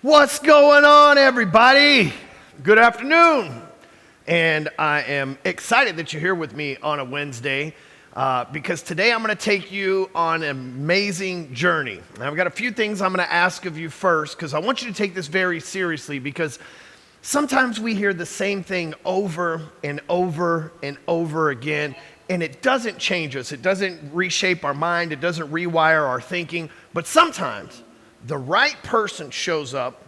What's going on, everybody? Good afternoon. And I am excited that you're here with me on a Wednesday because today I'm going to take you on an amazing journey. Now, I've got a few things I'm going to ask of you first because I want you to take this very seriously because sometimes we hear the same thing over and over and over again, and it doesn't change us. It doesn't reshape our mind. It doesn't rewire our thinking. But sometimes the right person shows up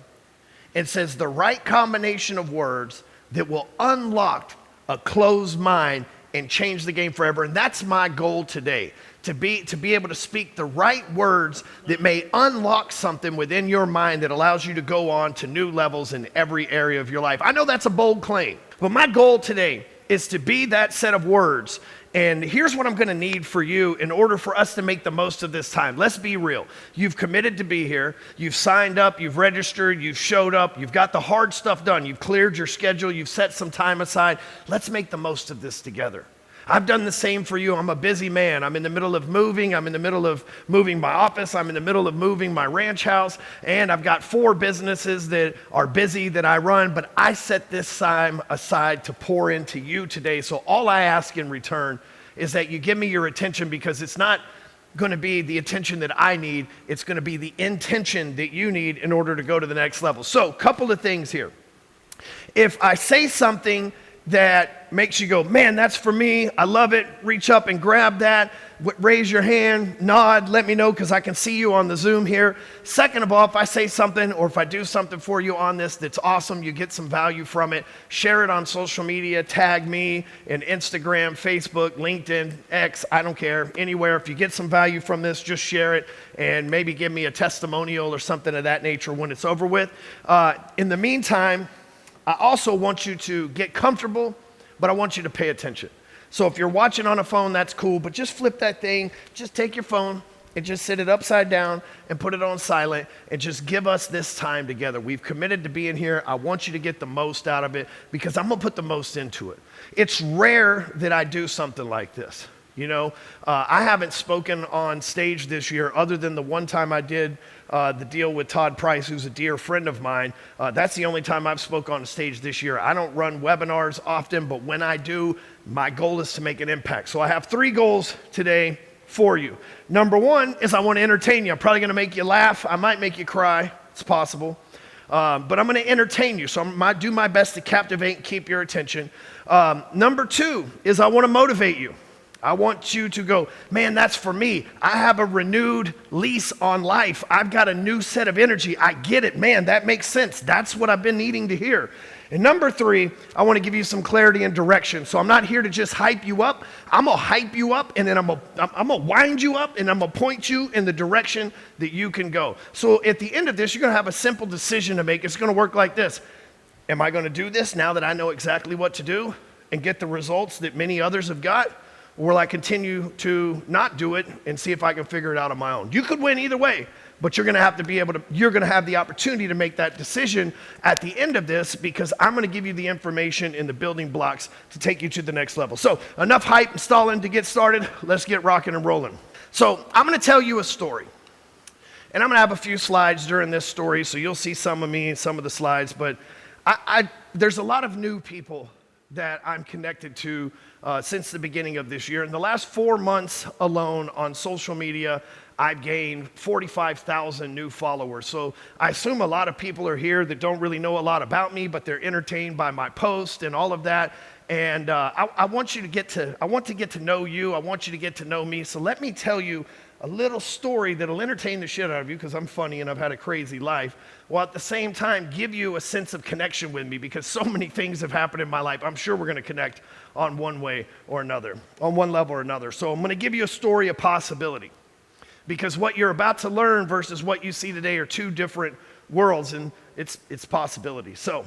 and says the right combination of words that will unlock a closed mind and change the game forever. And that's my goal today, to be able to speak the right words that may unlock something within your mind that allows you to go on to new levels in every area of your life. I know that's a bold claim, but my goal today is to be that set of words. And here's what I'm going to need for you in order for us to make the most of this time. Let's be real. You've committed to be here. You've signed up. You've registered. You've showed up. You've got the hard stuff done. You've cleared your schedule. You've set some time aside. Let's make the most of this together. I've done the same for you. I'm a busy man. I'm in the middle of moving. I'm in the middle of moving my office. I'm in the middle of moving my ranch house. And I've got 4 businesses that are busy that I run. But I set this time aside to pour into you today. So all I ask in return is that you give me your attention, because it's not going to be the attention that I need. It's going to be the intention that you need in order to go to the next level. So a couple of things here. If I say something that makes you go, man, that's for me, I love it, reach up and grab that, raise your hand, nod, let me know, because I can see you on the Zoom here. Second of all, if I say something or if I do something for you on this that's awesome, you get some value from it, share it on social media, tag me in Instagram, Facebook, LinkedIn, X, I don't care, anywhere. If you get some value from this, just share it and maybe give me a testimonial or something of that nature when it's over with. In the meantime, I also want you to get comfortable, but I want you to pay attention. So if you're watching on a phone, that's cool, but just flip that thing, just take your phone and just sit it upside down and put it on silent and just give us this time together. We've committed to being here. I want you to get the most out of it because I'm going to put the most into it. It's rare that I do something like this. You know, I haven't spoken on stage this year other than the one time I did the deal with Todd Price, who's a dear friend of mine. That's the only time I've spoke on stage this year. I don't run webinars often, but when I do, my goal is to make an impact. So I have 3 goals today for you. Number 1 is I want to entertain you. I'm probably going to make you laugh. I might make you cry. It's possible. But I'm going to entertain you. So I'm going to do my best to captivate and keep your attention. Number 2 is I want to motivate you. I want you to go, man, that's for me. I have a renewed lease on life. I've got a new set of energy. I get it. Man, that makes sense. That's what I've been needing to hear. And number 3, I want to give you some clarity and direction. So I'm not here to just hype you up. I'm going to hype you up, and then I'm going to wind you up, and I'm going to point you in the direction that you can go. So at the end of this, you're going to have a simple decision to make. It's going to work like this. Am I going to do this now that I know exactly what to do and get the results that many others have got? Or will I continue to not do it and see if I can figure it out on my own? You could win either way, but you're going to have the opportunity to make that decision at the end of this, because I'm going to give you the information and the building blocks to take you to the next level. So enough hype and stalling to get started. Let's get rocking and rolling. So I'm going to tell you a story. And I'm going to have a few slides during this story, so you'll see some of me and some of the slides. But there's a lot of new people that I'm connected to since the beginning of this year. In the last 4 months alone on social media, I've gained 45,000 new followers. So I assume a lot of people are here that don't really know a lot about me, but they're entertained by my post and all of that. And I want to get to know you. I want you to get to know me. So let me tell you a little story that'll entertain the shit out of you, because I'm funny and I've had a crazy life, while at the same time give you a sense of connection with me, because so many things have happened in my life. I'm sure we're going to connect on one way or another, on one level or another. So I'm going to give you a story of possibility, because what you're about to learn versus what you see today are 2 different worlds, and it's possibility. So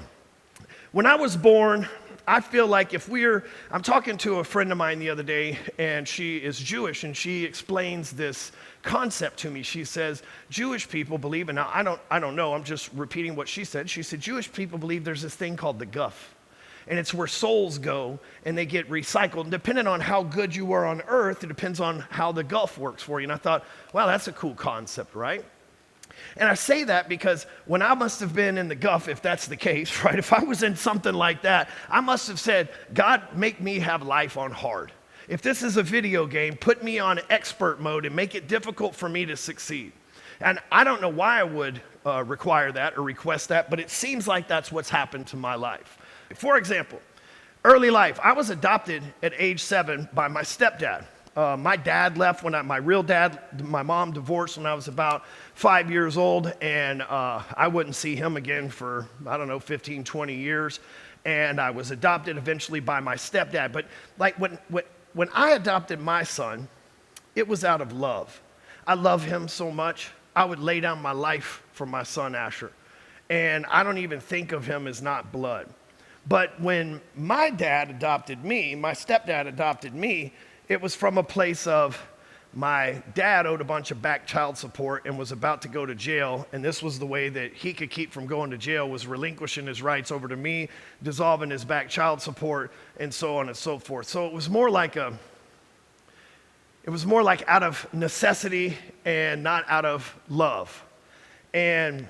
when I was born, I feel like I'm talking to a friend of mine the other day, and she is Jewish, and she explains this concept to me. She says, Jewish people believe, and now I don't know, I'm just repeating what she said. She said, Jewish people believe there's this thing called the guff, and it's where souls go, and they get recycled. And depending on how good you were on earth, it depends on how the guff works for you. And I thought, wow, that's a cool concept, right? And I say that because when I must have been in the guff, if that's the case, right? If I was in something like that, I must have said, God, make me have life on hard. If this is a video game, put me on expert mode and make it difficult for me to succeed. And I don't know why I would require that or request that, but it seems like that's what's happened to my life. For example, early life, I was adopted at age 7 by my stepdad. My dad left when my real dad, my mom divorced when I was about 5 years old, and I wouldn't see him again for, 15, 20 years. And I was adopted eventually by my stepdad. But like when I adopted my son, it was out of love. I love him so much, I would lay down my life for my son Asher. And I don't even think of him as not blood. But when my dad adopted me, my stepdad adopted me, it was from a place of my dad owed a bunch of back child support and was about to go to jail. And this was the way that he could keep from going to jail, was relinquishing his rights over to me, dissolving his back child support, and so on and so forth. So it was more like out of necessity and not out of love. And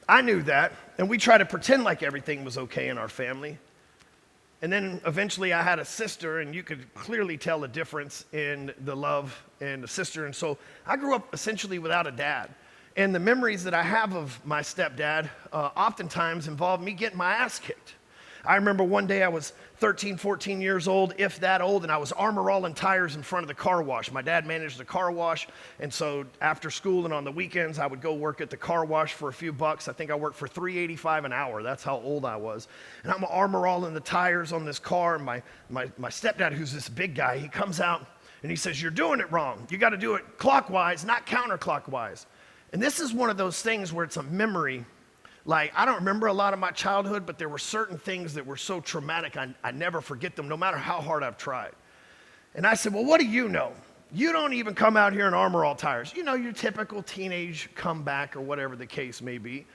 I knew that, and we tried to pretend like everything was okay in our family. And then eventually I had a sister, and you could clearly tell the difference in the love and the sister. And so I grew up essentially without a dad. And the memories that I have of my stepdad oftentimes involve me getting my ass kicked. I remember one day I was 13, 14 years old, if that old, and I was armor-rolling tires in front of the car wash. My dad managed a car wash, and so after school and on the weekends, I would go work at the car wash for a few bucks. I think I worked for $3.85 an hour. That's how old I was. And I'm armor-rolling the tires on this car, and my stepdad, who's this big guy, he comes out, and he says, "You're doing it wrong. You got to do it clockwise, not counterclockwise." And this is one of those things where it's a memory. Like, I don't remember a lot of my childhood, but there were certain things that were so traumatic, I never forget them, no matter how hard I've tried. And I said, "Well, what do you know? You don't even come out here and armor all tires. You know, your typical teenage comeback or whatever the case may be."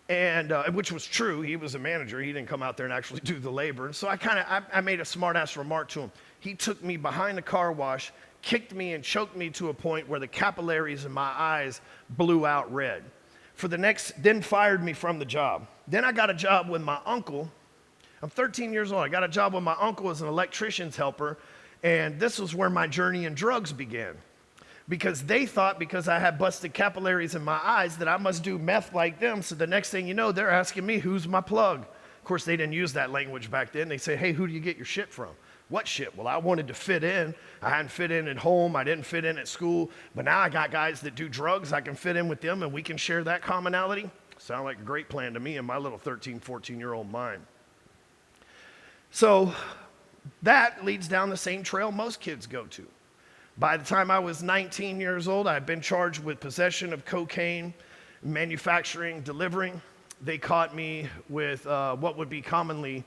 And which was true. He was a manager. He didn't come out there and actually do the labor. And so I made a smart-ass remark to him. He took me behind the car wash, kicked me and choked me to a point where the capillaries in my eyes blew out red. Then fired me from the job. Then I got a job with my uncle. I'm 13 years old. I got a job with my uncle as an electrician's helper, and this was where my journey in drugs began. Because they thought because I had busted capillaries in my eyes that I must do meth like them, so the next thing you know, they're asking me, "Who's my plug?" Of course, they didn't use that language back then. They say, "Hey, who do you get your shit from?" What shit? Well, I wanted to fit in. I hadn't fit in at home. I didn't fit in at school. But now I got guys that do drugs. I can fit in with them, and we can share that commonality. Sound like a great plan to me in my little 13, 14-year-old mind. So that leads down the same trail most kids go to. By the time I was 19 years old, I had been charged with possession of cocaine, manufacturing, delivering. They caught me with what would be commonly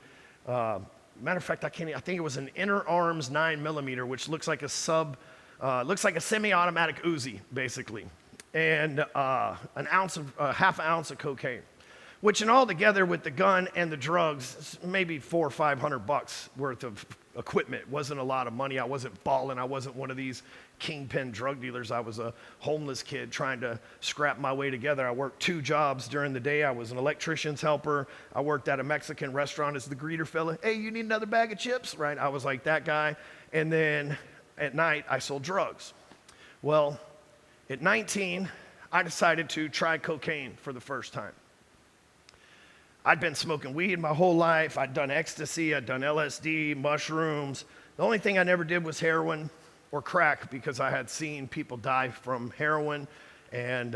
matter of fact, I think it was an inner arms 9mm, which looks like a semi-automatic Uzi, basically, and half an ounce of cocaine, which in all together with the gun and the drugs, maybe $400 or $500 worth of equipment. Wasn't a lot of money. I wasn't balling. I wasn't one of these kingpin drug dealers. I was a homeless kid trying to scrap my way together. I worked 2 jobs during the day. I was an electrician's helper. I worked at a Mexican restaurant as the greeter fella. "Hey, you need another bag of chips?" Right? I was like that guy. And then at night, I sold drugs. Well, at 19, I decided to try cocaine for the first time. I'd been smoking weed my whole life. I'd done ecstasy. I'd done LSD, mushrooms. The only thing I never did was heroin or crack, because I had seen people die from heroin, and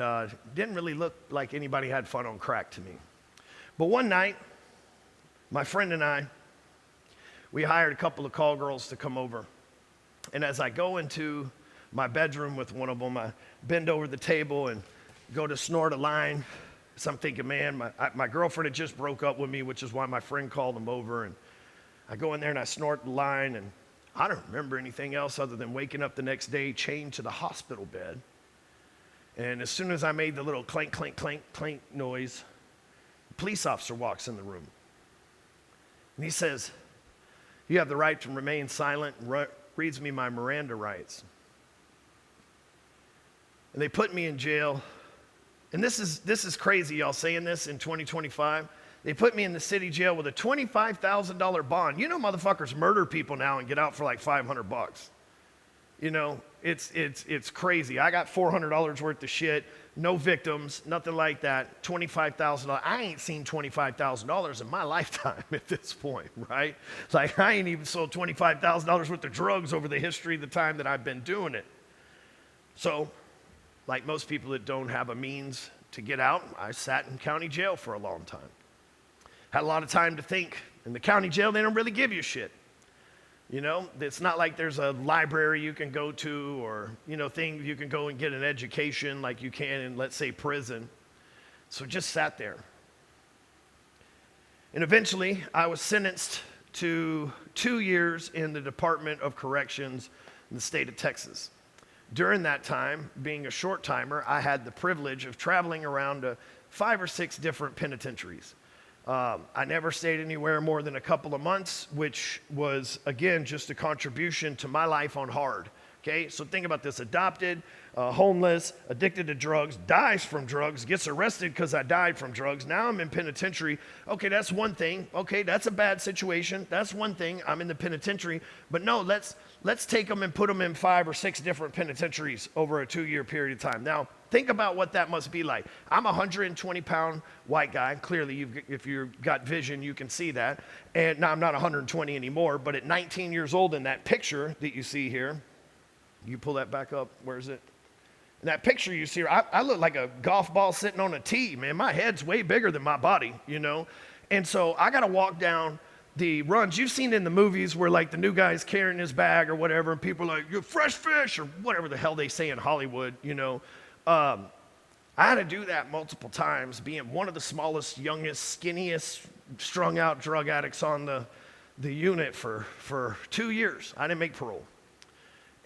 didn't really look like anybody had fun on crack to me. But one night, my friend and I, we hired a couple of call girls to come over. And as I go into my bedroom with one of them, I bend over the table and go to snort a line. So I'm thinking, man, my girlfriend had just broke up with me, which is why my friend called them over. And I go in there and I snort the line, and I don't remember anything else other than waking up the next day chained to the hospital bed. And as soon as I made the little clank, clank, clank, clank noise, a police officer walks in the room. And he says, "You have the right to remain silent," and reads me my Miranda rights. And they put me in jail And this is crazy, y'all saying this in 2025. They put me in the city jail with a $25,000 bond. You know, motherfuckers murder people now and get out for like $500. You know, it's crazy. I got $400 worth of shit, no victims, nothing like that. $25,000. I ain't seen $25,000 in my lifetime at this point, right? It's like I ain't even sold $25,000 worth of drugs over the history of the time that I've been doing it. So, like most people that don't have a means to get out, I sat in county jail for a long time. Had a lot of time to think. In the county jail, they don't really give you shit. You know, it's not like there's a library you can go to or, you know, things you can go and get an education like you can in, let's say, prison. So just sat there. And eventually, I was sentenced to 2 years in the Department of Corrections in the state of Texas. During that time, being a short timer, I had the privilege of traveling around to 5 or 6 different penitentiaries. I never stayed anywhere more than a couple of months, which was, again, just a contribution to my life on hard. Okay, so think about this: adopted, homeless, addicted to drugs, dies from drugs, gets arrested because I died from drugs. Now I'm in penitentiary. Okay, that's one thing. Okay, that's a bad situation. That's one thing. I'm in the penitentiary. But no, let's take them and put them in 5 or 6 different penitentiaries over a 2-year period of time. Now, think about what that must be like. I'm a 120-pound white guy. Clearly, if you've got vision, you can see that. And now I'm not 120 anymore, but at 19 years old in that picture that you see here, you pull that back up. Where is it? In that picture you see, I look like a golf ball sitting on a tee, man. My head's way bigger than my body, you know? And so I got to walk down the runs. You've seen in the movies where, like, the new guy's carrying his bag or whatever, and people are like, "You're fresh fish," or whatever the hell they say in Hollywood, you know? I had to do that multiple times, being one of the smallest, youngest, skinniest, strung-out drug addicts on the unit for 2 years. I didn't make parole.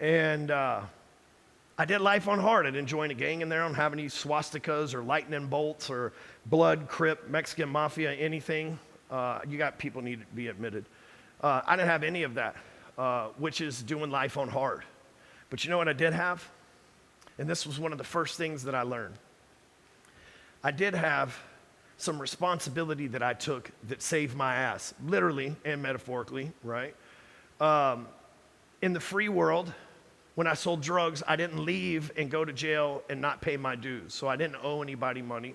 And I did life on hard. I didn't join a gang in there. I don't have any swastikas or lightning bolts or blood, Crip, Mexican mafia, anything. You got people need to be admitted. I didn't have any of that, which is doing life on hard. But you know what I did have? And this was one of the first things that I learned. I did have some responsibility that I took that saved my ass, literally and metaphorically, right? In the free world, when I sold drugs, I didn't leave and go to jail and not pay my dues, so I didn't owe anybody money.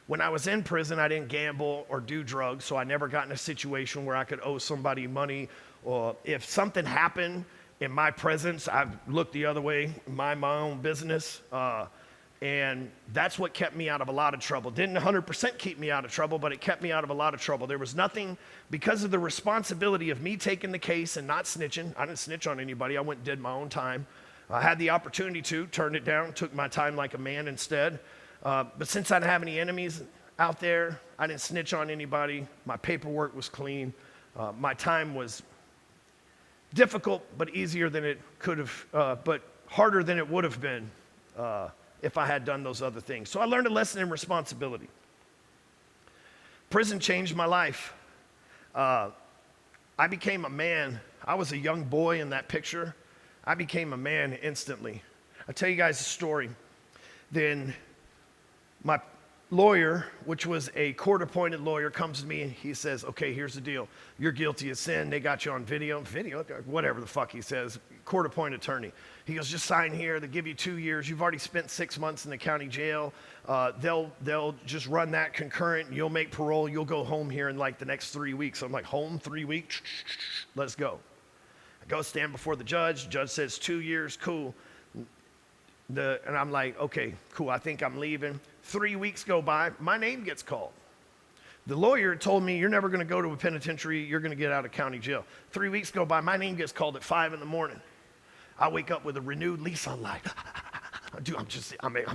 When I was in prison, I didn't gamble or do drugs, so I never got in a situation where I could owe somebody money. Or if something happened in my presence, I looked the other way, mind my own business. And that's what kept me out of a lot of trouble. Didn't 100% keep me out of trouble, but it kept me out of a lot of trouble. There was nothing, because of the responsibility of me taking the case and not snitching. I didn't snitch on anybody. I went and did my own time. I had the opportunity to, turned it down, took my time like a man instead. But since I didn't have any enemies out there, I didn't snitch on anybody. My paperwork was clean. My time was difficult, but easier than it could have, but harder than it would have been if I had done those other things. So I learned a lesson in responsibility. Prison changed my life. I became a man. I was a young boy in that picture. I became a man instantly. I'll tell you guys a story. Then my lawyer, which was a court-appointed lawyer, comes to me and he says, "Okay, here's the deal. You're guilty of sin. They got you on video, whatever the fuck he says, court-appointed attorney." He goes, "Just sign here. They give you 2 years. You've already spent 6 months in the county jail. They'll just run that concurrent. You'll make parole. You'll go home here in like the next 3 weeks." I'm like, "Home 3 weeks? Let's go." I go stand before the judge. Judge says 2 years, cool. And I'm like, "Okay, cool. I think I'm leaving." 3 weeks go by. My name gets called. The lawyer told me, "You're never going to go to a penitentiary. You're going to get out of county jail." 3 weeks go by. My name gets called at 5 in the morning. I wake up with a renewed lease on life. Dude, I'm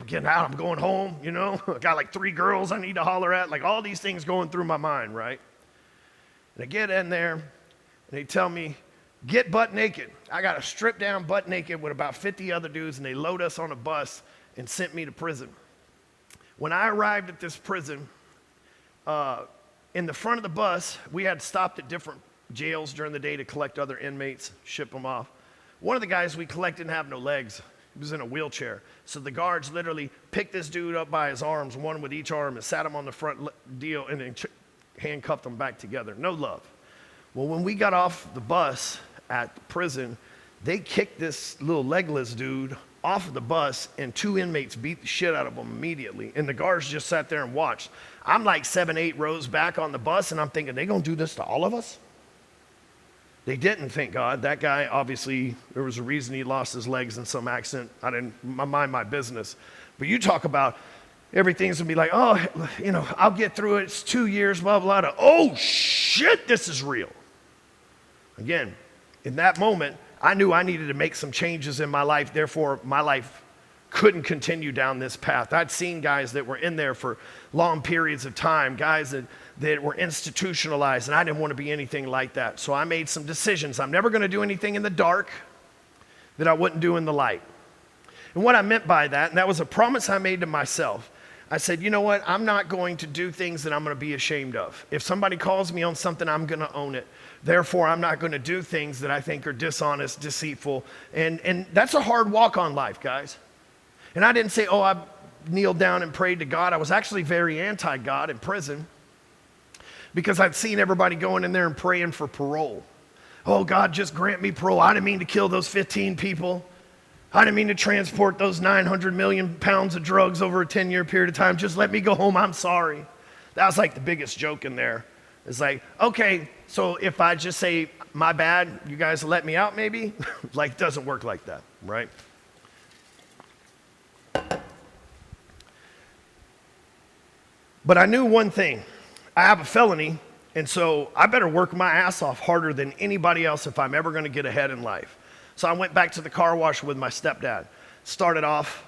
getting out. I'm going home, you know. I got like 3 girls I need to holler at. Like all these things going through my mind, right? And I get in there, and they tell me, "Get butt naked." I got to strip down butt naked with about 50 other dudes, and they load us on a bus and sent me to prison. When I arrived at this prison, in the front of the bus, we had stopped at different jails during the day to collect other inmates, ship them off. One of the guys we collected didn't have no legs. He was in a wheelchair. So the guards literally picked this dude up by his arms, one with each arm, and sat him on the front deal and then handcuffed him back together. No love. Well, when we got off the bus at the prison, they kicked this little legless dude off of the bus, and 2 inmates beat the shit out of him immediately. And the guards just sat there and watched. I'm like 7, 8 rows back on the bus, and I'm thinking, they gonna do this to all of us? They didn't, thank God. That guy, obviously, there was a reason he lost his legs in some accident. I didn't mind my business. But you talk about everything's gonna be like, oh, I'll get through it. It's 2 years, blah, blah, blah. Oh, shit, this is real. Again, in that moment, I knew I needed to make some changes in my life. Therefore, my life couldn't continue down this path. I'd seen guys that were in there for long periods of time, guys that were institutionalized, and I didn't want to be anything like that. So I made some decisions. I'm never going to do anything in the dark that I wouldn't do in the light. And what I meant by that, and that was a promise I made to myself, I said, you know what? I'm not going to do things that I'm going to be ashamed of. If somebody calls me on something, I'm going to own it. Therefore, I'm not going to do things that I think are dishonest, deceitful. And that's a hard walk on life, guys. And I didn't say, oh, I kneeled down and prayed to God. I was actually very anti-God in prison because I'd seen everybody going in there and praying for parole. Oh, God, just grant me parole. I didn't mean to kill those 15 people. I didn't mean to transport those 900 million pounds of drugs over a 10-year period of time. Just let me go home. I'm sorry. That was like the biggest joke in there. It's like, okay, so if I just say, my bad, you guys let me out maybe? Like, it doesn't work like that, right? But I knew one thing. I have a felony, and so I better work my ass off harder than anybody else if I'm ever going to get ahead in life. So I went back to the car wash with my stepdad. Started off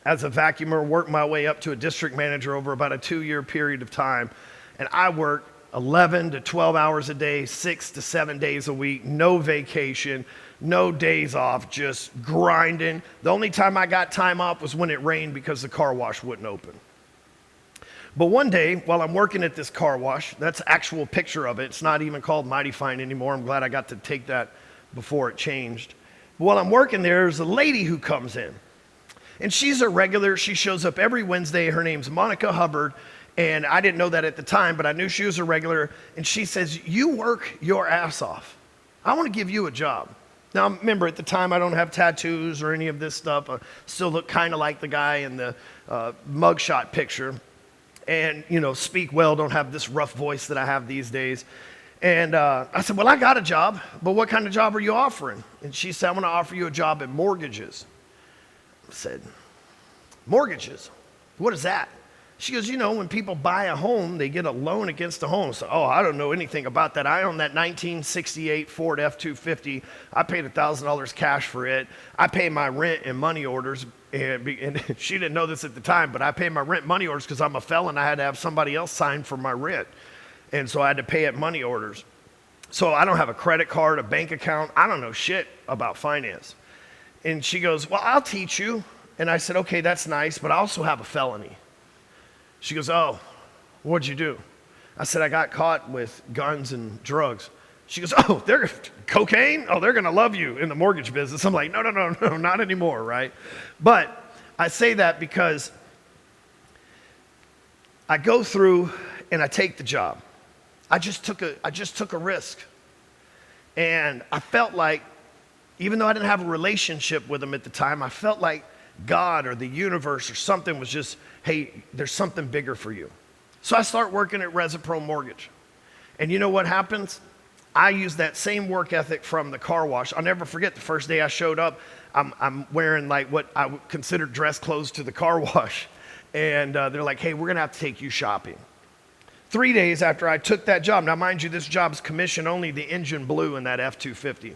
as a vacuumer, worked my way up to a district manager over about a 2-year period of time. And I worked 11 to 12 hours a day, 6 to 7 days a week, no vacation, no days off, just grinding. The only time I got time off was when it rained because the car wash wouldn't open. But one day, while I'm working at this car wash, that's an actual picture of it. It's not even called Mighty Fine anymore. I'm glad I got to take that before it changed. But while I'm working there, there's a lady who comes in. And she's a regular. She shows up every Wednesday. Her name's Monica Hubbard. And I didn't know that at the time, but I knew she was a regular. And she says, you work your ass off. I want to give you a job. Now, remember, at the time, I don't have tattoos or any of this stuff. I still look kind of like the guy in the mugshot picture. And, speak well, don't have this rough voice that I have these days. And I said, well, I got a job, but what kind of job are you offering? And she said, I'm going to offer you a job at mortgages. I said, mortgages? What is that? She goes, when people buy a home, they get a loan against the home. So, I don't know anything about that. I own that 1968 Ford F-250. I paid $1,000 cash for it. I pay my rent and money orders. And she didn't know this at the time, but I pay my rent money orders because I'm a felon. I had to have somebody else sign for my rent. And so I had to pay it money orders. So I don't have a credit card, a bank account. I don't know shit about finance. And she goes, well, I'll teach you. And I said, okay, that's nice, but I also have a felony. She goes, oh, what'd you do? I said, I got caught with guns and drugs. She goes, oh, they're cocaine? Oh, they're going to love you in the mortgage business. I'm like, no, not anymore, right? But I say that because I go through and I take the job. I just took a risk. And I felt like, even though I didn't have a relationship with him at the time, I felt like God or the universe or something was just, hey, there's something bigger for you. So I start working at Resipro Mortgage. And you know what happens? I use that same work ethic from the car wash. I'll never forget the first day I showed up, I'm wearing like what I would consider dress clothes to the car wash. And they're like, hey, we're going to have to take you shopping. 3 days after I took that job, now mind you, this job's commission only, the engine blew in that F-250.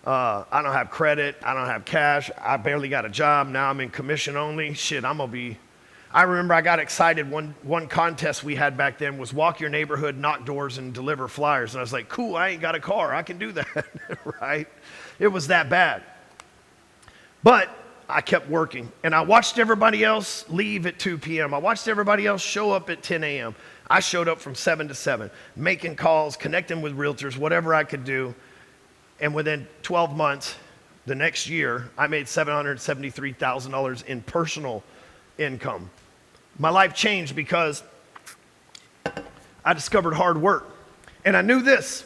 I don't have credit, I don't have cash, I barely got a job, now I'm in commission only. Shit, I remember I got excited, one contest we had back then was walk your neighborhood, knock doors, and deliver flyers. And I was like, cool, I ain't got a car, I can do that, right? It was that bad. But I kept working, and I watched everybody else leave at 2 p.m. I watched everybody else show up at 10 a.m. I showed up from 7 to 7, making calls, connecting with realtors, whatever I could do. And within 12 months, the next year, I made $773,000 in personal income. My life changed because I discovered hard work. And I knew this.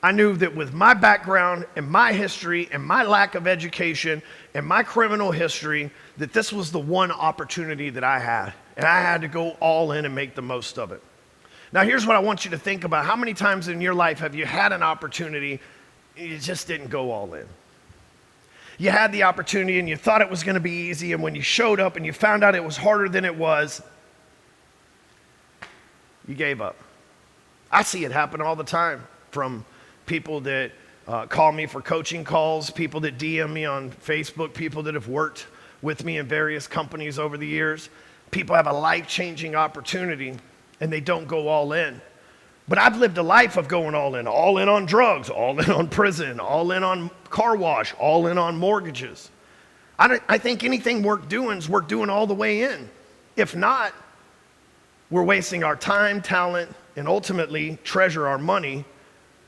I knew that with my background and my history and my lack of education and my criminal history, that this was the one opportunity that I had. And I had to go all in and make the most of it. Now, here's what I want you to think about. How many times in your life have you had an opportunity and you just didn't go all in? You had the opportunity and you thought it was going to be easy, and when you showed up and you found out it was harder than it was, you gave up. I see it happen all the time from people that call me for coaching calls, people that DM me on Facebook, people that have worked with me in various companies over the years. People have a life-changing opportunity and they don't go all in. But I've lived a life of going all in on drugs, all in on prison, all in on car wash, all in on mortgages. I think anything worth doing is worth doing all the way in. If not, we're wasting our time, talent, and ultimately treasure our money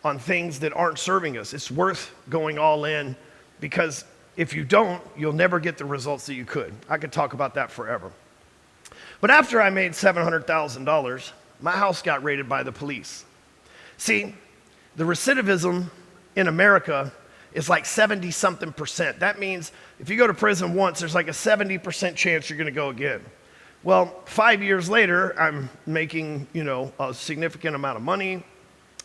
on things that aren't serving us. It's worth going all in, because if you don't, you'll never get the results that you could. I could talk about that forever. But after I made $700,000, my house got raided by the police. See, the recidivism in America is like 70-something%. That means if you go to prison once, there's like a 70% chance you're gonna go again. Well, 5 years later, I'm making, a significant amount of money.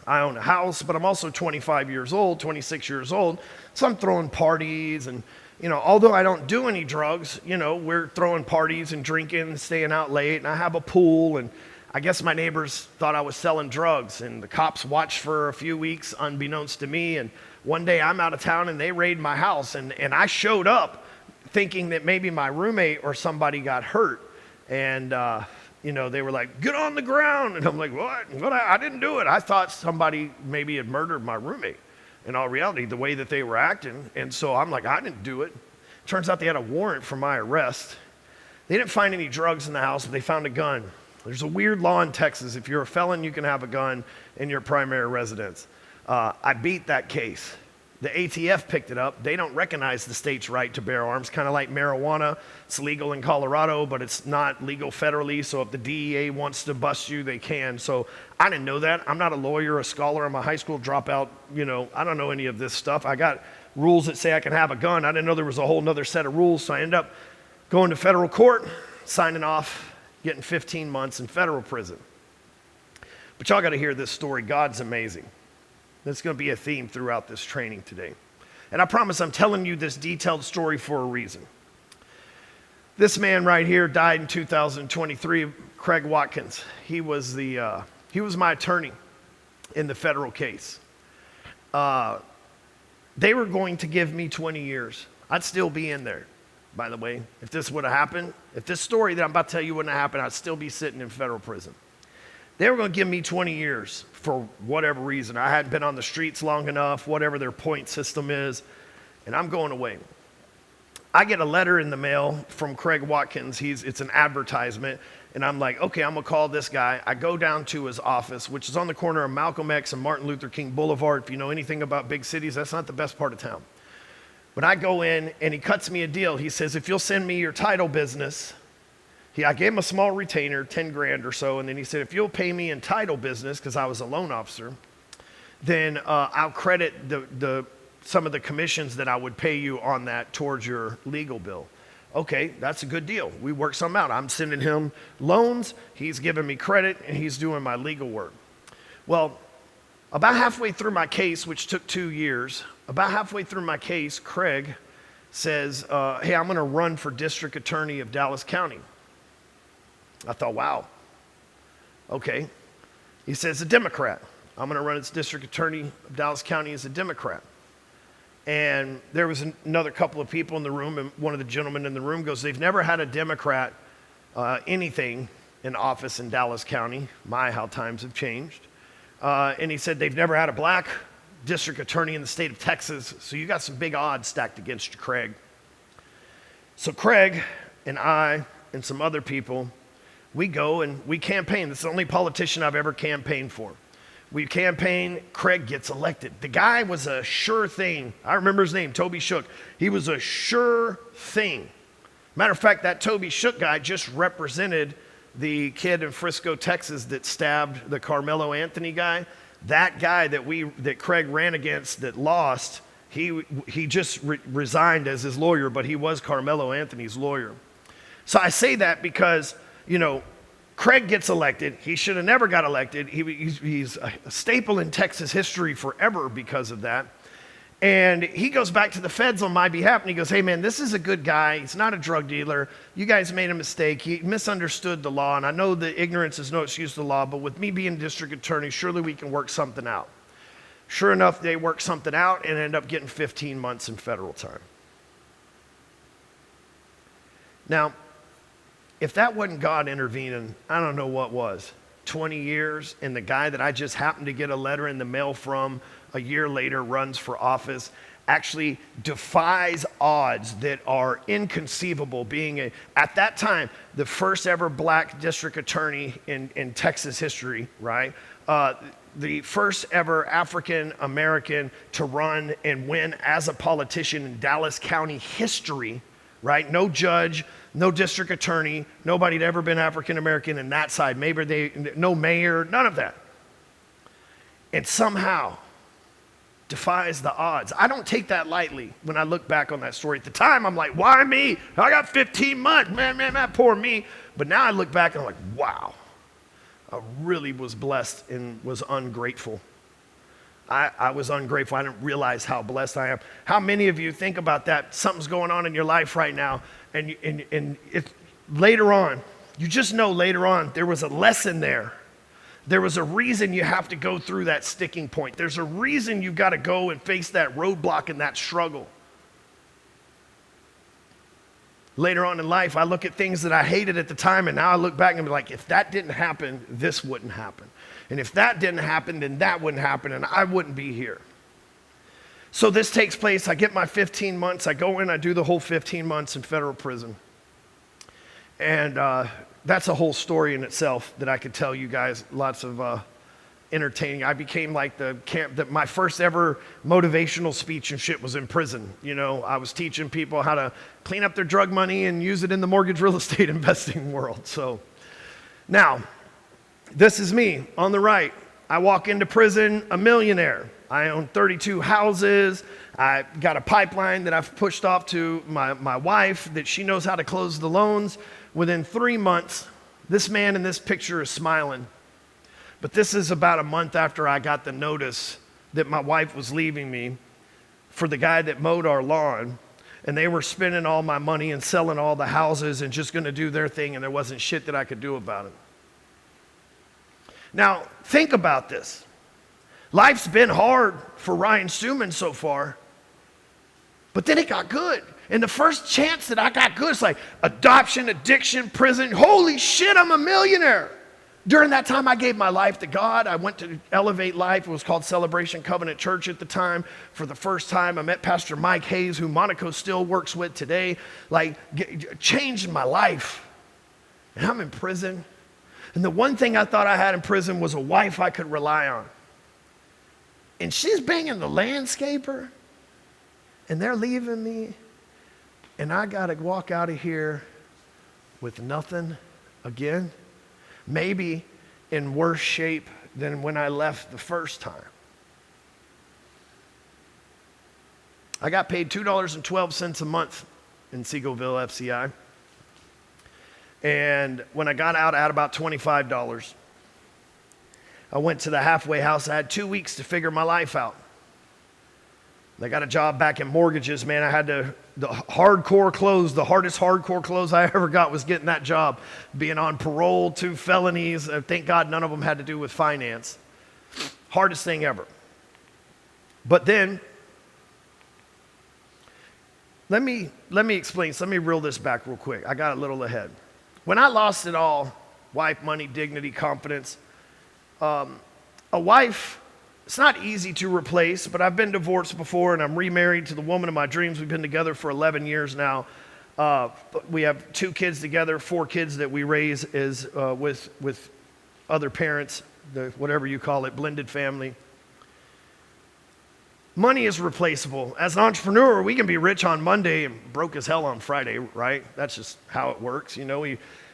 I own a house, but I'm also 25 years old, 26 years old. So I'm throwing parties and, although I don't do any drugs, we're throwing parties and drinking and staying out late, and I have a pool, and I guess my neighbors thought I was selling drugs, and the cops watched for a few weeks unbeknownst to me, and one day I'm out of town and they raid my house, and I showed up thinking that maybe my roommate or somebody got hurt, and they were like, "Get on the ground," and I'm like, "What? I didn't do it." I thought somebody maybe had murdered my roommate. In all reality, the way that they were acting, and so I'm like, I didn't do it. Turns out they had a warrant for my arrest. They didn't find any drugs in the house, but they found a gun. There's a weird law in Texas. If you're a felon, you can have a gun in your primary residence. I beat that case. The ATF picked it up. They don't recognize the state's right to bear arms, kind of like marijuana. It's legal in Colorado, but it's not legal federally, so if the DEA wants to bust you, they can. So I didn't know that. I'm not a lawyer, a scholar. I'm a high school dropout. I don't know any of this stuff. I got rules that say I can have a gun. I didn't know there was a whole nother set of rules, so I ended up going to federal court, signing off, getting 15 months in federal prison. But y'all got to hear this story. God's amazing. That's going to be a theme throughout this training today. And I promise I'm telling you this detailed story for a reason. This man right here died in 2023, Craig Watkins. He was my attorney in the federal case. They were going to give me 20 years. I'd still be in there, by the way. If this would have happened, if this story that I'm about to tell you wouldn't have happened, I'd still be sitting in federal prison. They were going to give me 20 years for whatever reason. I hadn't been on the streets long enough, whatever their point system is, and I'm going away. I get a letter in the mail from Craig Watkins. It's an advertisement, and I'm like, okay, I'm going to call this guy. I go down to his office, which is on the corner of Malcolm X and Martin Luther King Boulevard. If you know anything about big cities, that's not the best part of town. But I go in, and he cuts me a deal. He says, if you'll send me your title business, I gave him a small retainer, 10 grand or so, and then he said, if you'll pay me in title business, because I was a loan officer, then I'll credit some of the commissions that I would pay you on that towards your legal bill. Okay, that's a good deal. We work something out. I'm sending him loans, he's giving me credit, and he's doing my legal work. Well, about halfway through my case, which took 2 years, about halfway through my case, Craig says, hey, I'm going to run for district attorney of Dallas County. I thought, wow, okay. He says, a Democrat. I'm going to run as district attorney of Dallas County as a Democrat. And there was another couple of people in the room, and one of the gentlemen in the room goes, they've never had a Democrat anything in office in Dallas County. My, how times have changed. And he said, they've never had a black district attorney in the state of Texas, so you got some big odds stacked against you, Craig. So Craig and I and some other people, we go and we campaign. This is the only politician I've ever campaigned for. We campaign, Craig gets elected. The guy was a sure thing. I remember his name, Toby Shook. He was a sure thing. Matter of fact, that Toby Shook guy just represented the kid in Frisco, Texas that stabbed the Carmelo Anthony guy. That guy that Craig ran against that lost, he just resigned as his lawyer, but he was Carmelo Anthony's lawyer. So I say that because, Craig gets elected. He should have never got elected. He's a staple in Texas history forever because of that. And he goes back to the feds on my behalf, and he goes, hey, man, this is a good guy. He's not a drug dealer. You guys made a mistake. He misunderstood the law, and I know that ignorance is no excuse to the law, but with me being district attorney, surely we can work something out. Sure enough, they worked something out and ended up getting 15 months in federal time. Now, if that wasn't God intervening, I don't know what was. 20 years, and the guy that I just happened to get a letter in the mail from a year later runs for office, actually defies odds that are inconceivable, being at that time, the first ever black district attorney in Texas history, right? The first ever African American to run and win as a politician in Dallas County history, right? No judge, no district attorney, nobody had ever been African American in that side. No mayor, none of that. And somehow defies the odds. I don't take that lightly when I look back on that story. At the time, I'm like, why me? I got 15 months, man, poor me. But now I look back and I'm like, wow, I really was blessed and was ungrateful. I was ungrateful. I didn't realize how blessed I am. How many of you think about that? Something's going on in your life right now, and it, later on, you just know later on there was a lesson there. There was a reason you have to go through that sticking point. There's a reason you've got to go and face that roadblock and that struggle. Later on in life, I look at things that I hated at the time, and now I look back and be like, if that didn't happen, this wouldn't happen. And if that didn't happen, then that wouldn't happen, and I wouldn't be here. So this takes place. I get my 15 months. I go in, I do the whole 15 months in federal prison. And that's a whole story in itself that I could tell you guys, lots of entertaining. I became like my first ever motivational speech and shit was in prison. I was teaching people how to clean up their drug money and use it in the mortgage real estate investing world. So now, this is me on the right. I walk into prison a millionaire. I own 32 houses. I got a pipeline that I've pushed off to my wife that she knows how to close the loans. Within 3 months, this man in this picture is smiling. But this is about a month after I got the notice that my wife was leaving me for the guy that mowed our lawn, and they were spending all my money and selling all the houses and just going to do their thing, and there wasn't shit that I could do about it. Now, think about this. Life's been hard for Ryan Stewman so far, but then it got good. And the first chance that I got good, it's like adoption, addiction, prison. Holy shit, I'm a millionaire. During that time, I gave my life to God. I went to Elevate Life. It was called Celebration Covenant Church at the time. For the first time, I met Pastor Mike Hayes, who Monaco still works with today. Changed my life. And I'm in prison. And the one thing I thought I had in prison was a wife I could rely on. And she's banging the landscaper. And they're leaving me. And I got to walk out of here with nothing again. Maybe in worse shape than when I left the first time. I got paid $2.12 a month in Seagoville FCI. And when I got out, I had about $25. I went to the halfway house. I had 2 weeks to figure my life out. I got a job back in mortgages, man. I had the hardcore close. The hardest hardcore close I ever got was getting that job. Being on parole, 2 felonies. Thank God none of them had to do with finance. Hardest thing ever. But then, let me explain. So let me reel this back real quick. I got a little ahead. When I lost it all, wife, money, dignity, confidence, a wife, it's not easy to replace, but I've been divorced before and I'm remarried to the woman of my dreams. We've been together for 11 years now. We have 2 kids together, 4 kids that we raise with other parents the whatever you call it, blended family. Money is replaceable. As an entrepreneur, we can be rich on Monday and broke as hell on Friday, right? That's just how it works.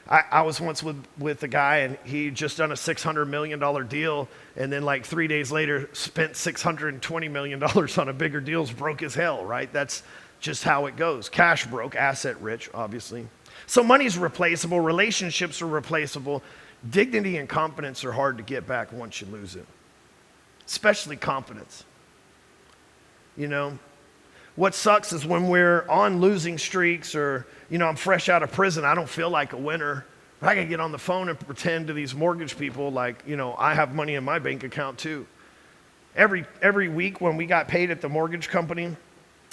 I was once with a guy, and he just done a $600 million deal, and then like 3 days later spent $620 million on a bigger deal, broke as hell, right? That's just how it goes. Cash broke, asset rich, obviously. So money's replaceable, relationships are replaceable. Dignity and confidence are hard to get back once you lose it, especially confidence. What sucks is when we're on losing streaks or, I'm fresh out of prison, I don't feel like a winner. But I can get on the phone and pretend to these mortgage people like, I have money in my bank account too. Every week when we got paid at the mortgage company,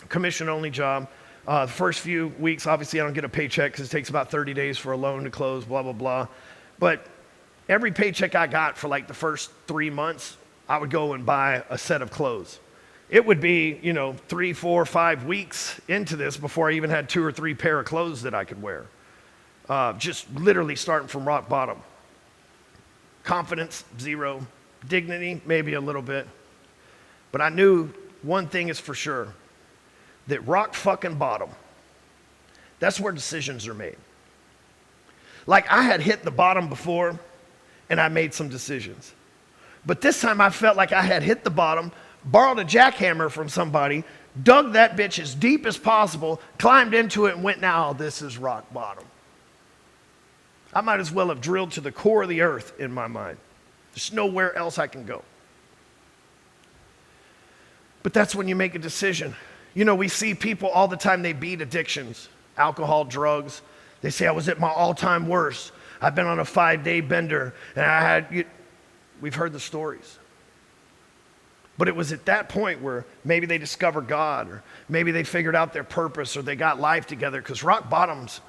commission-only job, the first few weeks, obviously I don't get a paycheck because it takes about 30 days for a loan to close, blah, blah, blah. But every paycheck I got for like the first 3 months, I would go and buy a set of clothes. It would be, 3, 4, 5 weeks into this before I even had 2 or 3 pair of clothes that I could wear. Just literally starting from rock bottom. Confidence, 0. Dignity, maybe a little bit. But I knew one thing is for sure, that rock fucking bottom, that's where decisions are made. Like I had hit the bottom before, and I made some decisions. But this time I felt like I had hit the bottom, borrowed a jackhammer from somebody, dug that bitch as deep as possible, climbed into it and went, now this is rock bottom. I might as well have drilled to the core of the earth in my mind. There's nowhere else I can go. But that's when you make a decision. We see people all the time, they beat addictions, alcohol, drugs. They say, I was at my all-time worst. I've been on a 5-day bender, and we've heard the stories. But it was at that point where maybe they discovered God, or maybe they figured out their purpose, or they got life together, because rock bottoms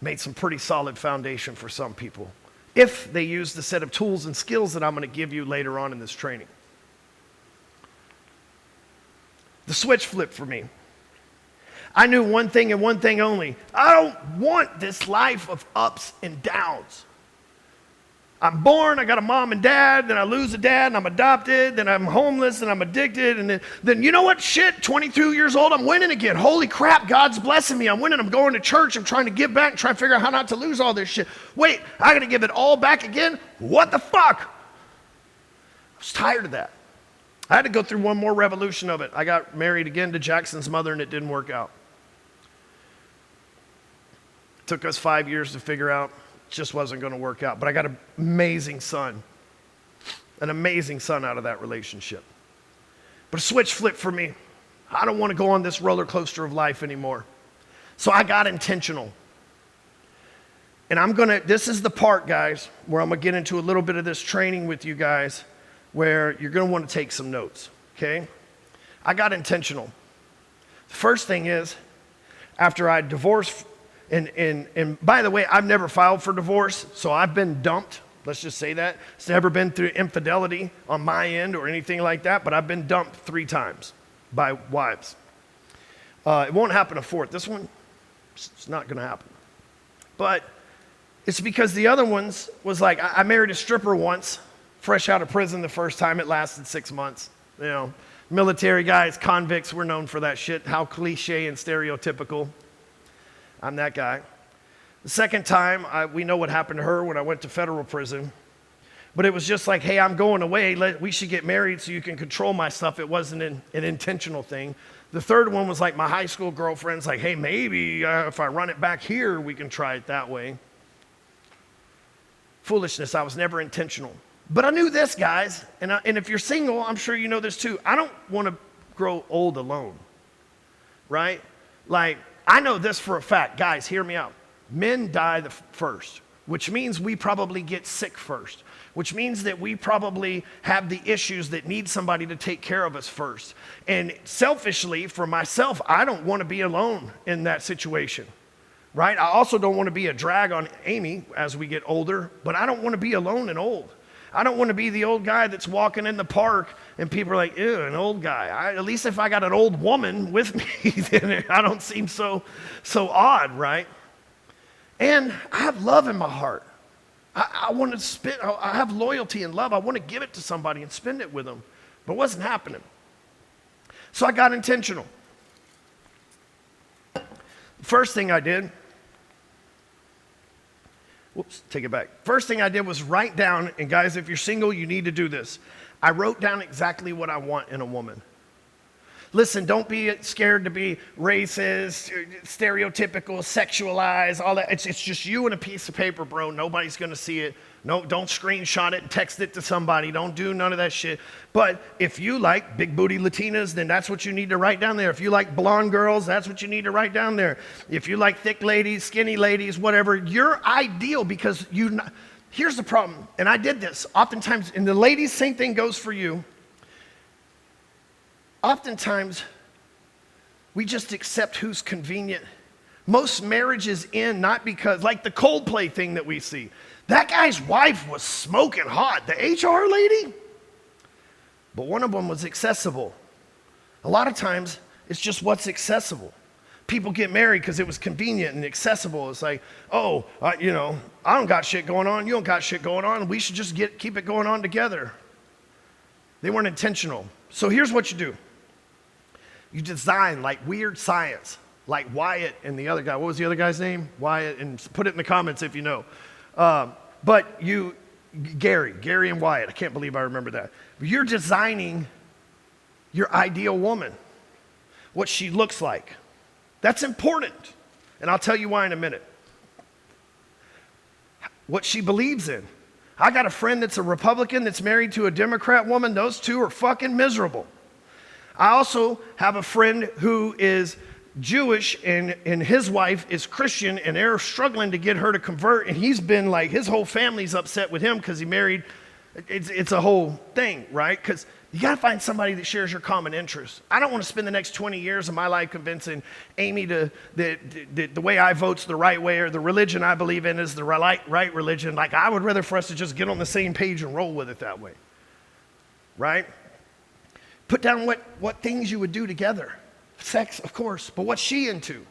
made some pretty solid foundation for some people, if they use the set of tools and skills that I'm going to give you later on in this training. The switch flipped for me. I knew one thing and one thing only. I don't want this life of ups and downs. I'm born, I got a mom and dad, then I lose a dad, and I'm adopted, then I'm homeless, and I'm addicted, and then you know what? Shit, 22 years old, I'm winning again. Holy crap, God's blessing me. I'm winning, I'm going to church, I'm trying to give back, trying to figure out how not to lose all this shit. Wait, I got to give it all back again? What the fuck? I was tired of that. I had to go through one more revolution of it. I got married again to Jackson's mother, and it didn't work out. It took us 5 years to figure out. Just wasn't going to work out. But I got an amazing son out of that relationship. But a switch flipped for me. I don't want to go on this roller coaster of life anymore. So I got intentional. And this is the part, guys, where I'm going to get into a little bit of this training with you guys, where you're going to want to take some notes, okay? I got intentional. The first thing is, after I divorced, and by the way, I've never filed for divorce, so I've been dumped. Let's just say that. It's never been through infidelity on my end or anything like that, but I've been dumped 3 times by wives. It won't happen a fourth. This one, it's not going to happen. But it's because the other ones was like, I married a stripper once, fresh out of prison the first time. It lasted 6 months. Military guys, convicts, we're known for that shit. How cliche and stereotypical. I'm that guy. The second time, we know what happened to her when I went to federal prison. But it was just like, hey, I'm going away. We should get married so you can control my stuff. It wasn't an intentional thing. The third one was like my high school girlfriend's like, hey, maybe if I run it back here, we can try it that way. Foolishness. I was never intentional. But I knew this, guys, and if you're single, I'm sure you know this too. I don't want to grow old alone, right? Like, I know this for a fact. Guys, hear me out. Men die first, which means we probably get sick first, which means that we probably have the issues that need somebody to take care of us first. And selfishly, for myself, I don't want to be alone in that situation, right? I also don't want to be a drag on Amy as we get older, but I don't want to be alone and old. I don't want to be the old guy that's walking in the park and people are like, ew, an old guy. At least if I got an old woman with me, then I don't seem so odd, right? And I have love in my heart. I want to spend, I have loyalty and love. I want to give it to somebody and spend it with them. But it wasn't happening. So I got intentional. First thing I did, take it back. First thing I did was write down, and guys, if you're single, you need to do this. I wrote down exactly what I want in a woman. Listen, don't be scared to be racist, stereotypical, sexualized, all that. It's just you and a piece of paper, bro. Nobody's going to see it. No, don't screenshot it and text it to somebody. Don't do none of that shit. But if you like big booty Latinas, then that's what you need to write down there. If you like blonde girls, that's what you need to write down there. If you like thick ladies, skinny ladies, whatever, you're ideal because here's the problem, and I did this oftentimes, and the ladies, same thing goes for you. Oftentimes, we just accept who's convenient. Most marriages end not because, like the Coldplay thing that we see. That guy's wife was smoking hot, the HR lady. But one of them was accessible. A lot of times, it's just what's accessible. People get married because it was convenient and accessible. It's like, I don't got shit going on, you don't got shit going on, we should just keep it going on together. They weren't intentional. So here's what you do. You design like weird science, like Wyatt and the other guy. What was the other guy's name? Wyatt, and put it in the comments if you know. Gary and Wyatt, I can't believe I remember that. You're designing your ideal woman, what she looks like. That's important, and I'll tell you why in a minute. What she believes in. I got a friend that's a Republican that's married to a Democrat woman. Those two are fucking miserable. I also have a friend who is Jewish and his wife is Christian, and they're struggling to get her to convert, and he's been like, his whole family's upset with him because he married. It's a whole thing, right? Because you got to find somebody that shares your common interests. I don't want to spend the next 20 years of my life convincing Amy that the way I vote's the right way, or the religion I believe in is the right religion. Like, I would rather for us to just get on the same page and roll with it that way, right? Put down what things you would do together. Sex, of course, but what's she into?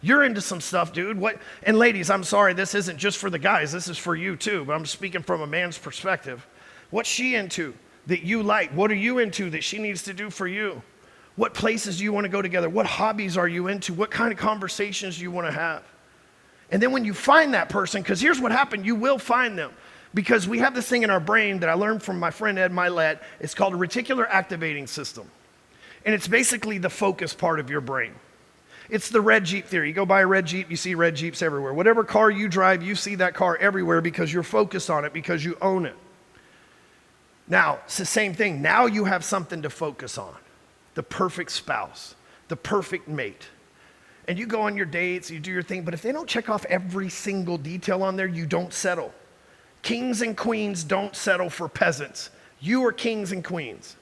You're into some stuff, dude. And ladies, I'm sorry, this isn't just for the guys. This is for you too, but I'm speaking from a man's perspective. What's she into that you like? What are you into that she needs to do for you? What places do you want to go together? What hobbies are you into? What kind of conversations do you want to have? And then when you find that person, because here's what happened, you will find them. Because we have this thing in our brain that I learned from my friend Ed Milet. It's called a reticular activating system. And it's basically the focus part of your brain. It's the red Jeep theory. You go buy a red Jeep, you see red Jeeps everywhere. Whatever car you drive, you see that car everywhere because you're focused on it, because you own it. Now, it's the same thing. Now you have something to focus on. The perfect spouse, the perfect mate. And you go on your dates, you do your thing, but if they don't check off every single detail on there, you don't settle. Kings and queens don't settle for peasants. You are kings and queens.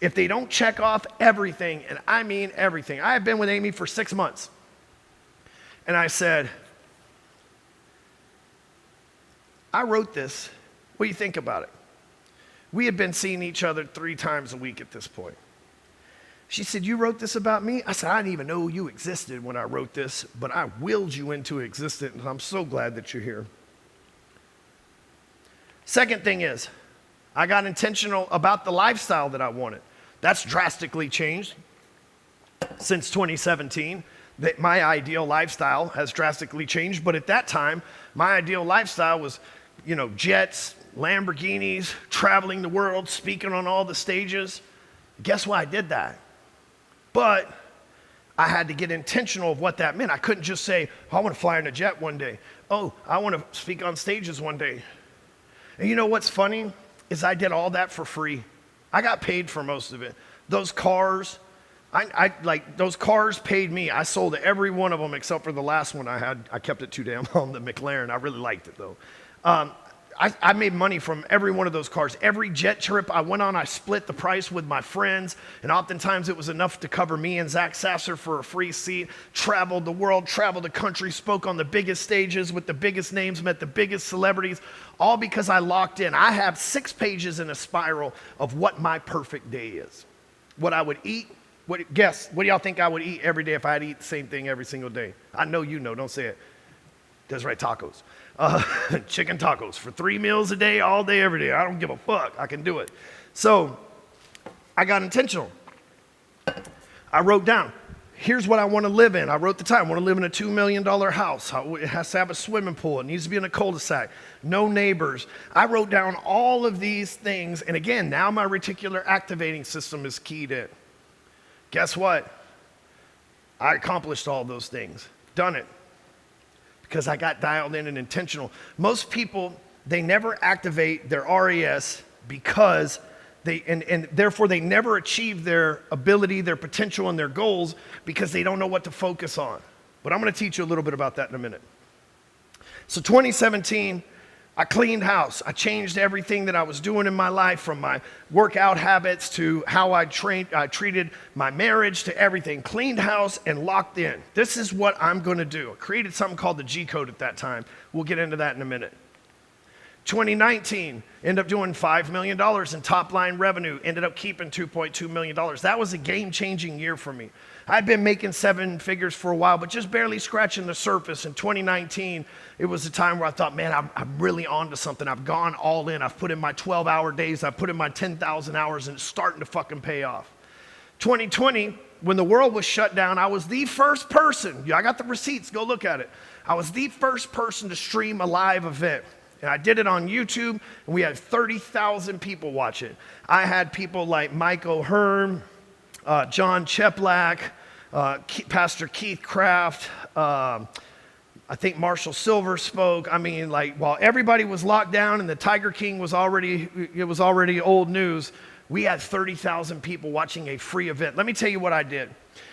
If they don't check off everything, and I mean everything. I have been with Amy for 6 months. And I said, I wrote this. What do you think about it? We had been seeing each other 3 times a week at this point. She said, you wrote this about me? I said, I didn't even know you existed when I wrote this, but I willed you into existence, and I'm so glad that you're here. Second thing is, I got intentional about the lifestyle that I wanted. That's drastically changed since 2017. That my ideal lifestyle has drastically changed, but at that time, my ideal lifestyle was, jets, Lamborghinis, traveling the world, speaking on all the stages. Guess why I did that? But I had to get intentional of what that meant. I couldn't just say, I want to fly in a jet one day. Oh, I want to speak on stages one day. And you know what's funny is I did all that for free. I got paid for most of it. Those cars, those cars paid me. I sold every one of them except for the last one I had. I kept it too damn long, the McLaren. I really liked it though. I made money from every one of those cars. Every jet trip I went on, I split the price with my friends, and oftentimes it was enough to cover me and Zach Sasser for a free seat. Traveled the world, traveled the country, spoke on the biggest stages with the biggest names, met the biggest celebrities, all because I locked in. I have 6 pages in a spiral of what my perfect day is. What I would eat. What do y'all think I would eat every day if I had to eat the same thing every single day? I know you know, don't say it. That's right, tacos. Chicken tacos for 3 meals a day, all day, every day. I don't give a fuck. I can do it. So I got intentional. I wrote down, here's what I want to live in. I wrote the time. I want to live in a $2 million house. It has to have a swimming pool. It needs to be in a cul-de-sac. No neighbors. I wrote down all of these things. And again, now my reticular activating system is keyed in. Guess what? I accomplished all those things. Done it. Because I got dialed in and intentional. Most people, they never activate their RAS because and therefore they never achieve their ability, their potential, and their goals because they don't know what to focus on. But I'm going to teach you a little bit about that in a minute. So 2017, I cleaned house. I changed everything that I was doing in my life, from my workout habits to how I treated my marriage to everything. Cleaned house and locked in. This is what I'm going to do. I created something called the G Code at that time. We'll get into that in a minute. 2019, ended up doing $5 million in top line revenue, ended up keeping $2.2 million. That was a game-changing year for me. I'd been making 7 figures for a while, but just barely scratching the surface. In 2019, it was a time where I thought, man, I'm really on to something. I've gone all in. I've put in my 12-hour days. I've put in my 10,000 hours, and it's starting to fucking pay off. 2020, when the world was shut down, I was the first person. I got the receipts. Go look at it. I was the first person to stream a live event. And I did it on YouTube, and we had 30,000 people watch it. I had people like Mike O'Hearn, John Cheplack, Pastor Keith Kraft, I think Marshall Silver spoke. I mean, like, while everybody was locked down and the Tiger King was already old news, we had 30,000 people watching a free event. Let me tell you what I did.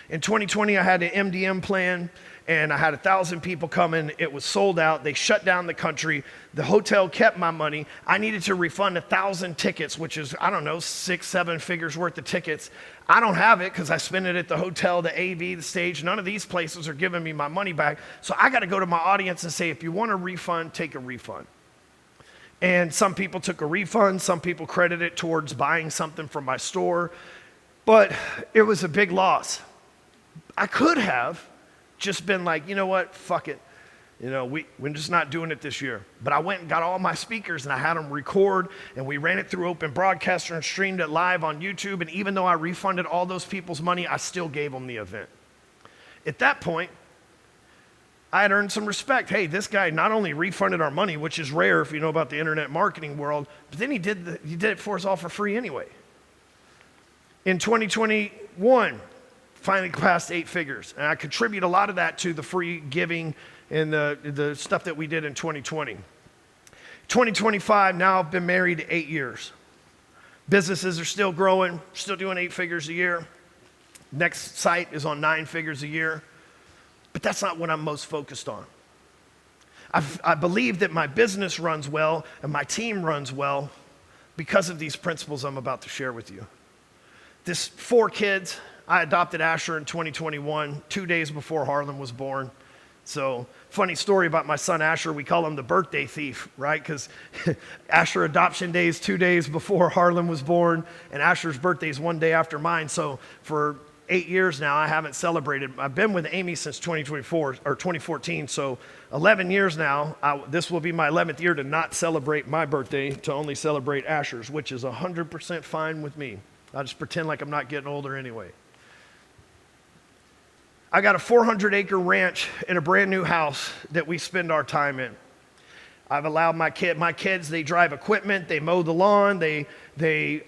In 2020, I had an MDM plan, and I had 1,000 people coming. It was sold out. They shut down the country. The hotel kept my money. I needed to refund 1,000 tickets, which is, I don't know, 6-7 figures worth of tickets. I don't have it because I spent it at the hotel, the AV, the stage. None of these places are giving me my money back. So I got to go to my audience and say, if you want a refund, take a refund. And some people took a refund. Some people credited it towards buying something from my store. But it was a big loss. I could have just been like, you know what, fuck it. You know, we're just not doing it this year. But I went and got all my speakers and I had them record, and we ran it through Open Broadcaster and streamed it live on YouTube. And even though I refunded all those people's money, I still gave them the event. At that point, I had earned some respect. Hey, this guy not only refunded our money, which is rare if you know about the internet marketing world, but then he did it for us all for free anyway. In 2021, finally passed 8 figures. And I contribute a lot of that to the free giving and the stuff that we did in 2020. 2025, now I've been married 8 years. Businesses are still growing, still doing 8 figures a year. Next site is on 9 figures a year. But that's not what I'm most focused on. I believe that my business runs well and my team runs well because of these principles I'm about to share with you. This 4 kids, I adopted Asher in 2021, 2 days before Harlan was born. So, funny story about my son Asher, we call him the birthday thief, right? Because Asher adoption day is 2 days before Harlan was born, and Asher's birthday is 1 day after mine. So, for 8 years now, I haven't celebrated. I've been with Amy since 2014, so 11 years now. This will be my 11th year to not celebrate my birthday, to only celebrate Asher's, which is 100% fine with me. I just pretend like I'm not getting older anyway. I got a 400-acre ranch in a brand new house that we spend our time in. I've allowed my kids, they drive equipment, they mow the lawn, they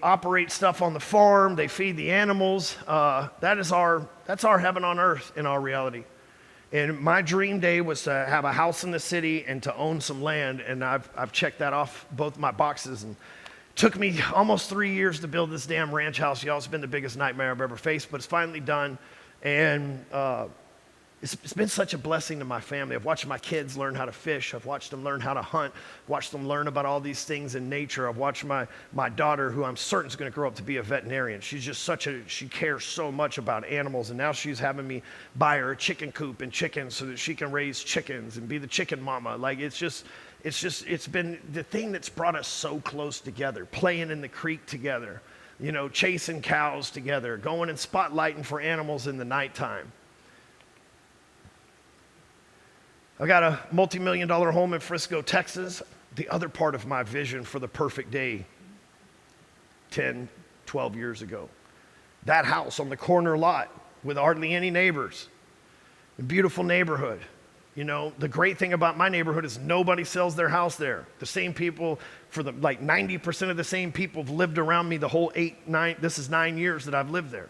operate stuff on the farm, they feed the animals. That's our heaven on earth in our reality. And my dream day was to have a house in the city and to own some land, and I've checked that off both my boxes. And it took me almost 3 years to build this damn ranch house, y'all. It's been the biggest nightmare I've ever faced, but it's finally done. And it's been such a blessing to my family. I've watched my kids learn how to fish. I've watched them learn how to hunt. Watched them learn about all these things in nature. I've watched my daughter, who I'm certain is going to grow up to be a veterinarian. She's just she cares so much about animals. And now she's having me buy her a chicken coop and chickens so that she can raise chickens and be the chicken mama. Like, it's been the thing that's brought us so close together, playing in the creek together, you know, chasing cows together, going and spotlighting for animals in the nighttime. I got a multi-million-dollar home in Frisco, Texas. The other part of my vision for the perfect day 10, 12 years ago. That house on the corner lot with hardly any neighbors. A beautiful neighborhood. You know, the great thing about my neighborhood is nobody sells their house there. The same people, like 90% of the same people have lived around me the whole 9 years that I've lived there.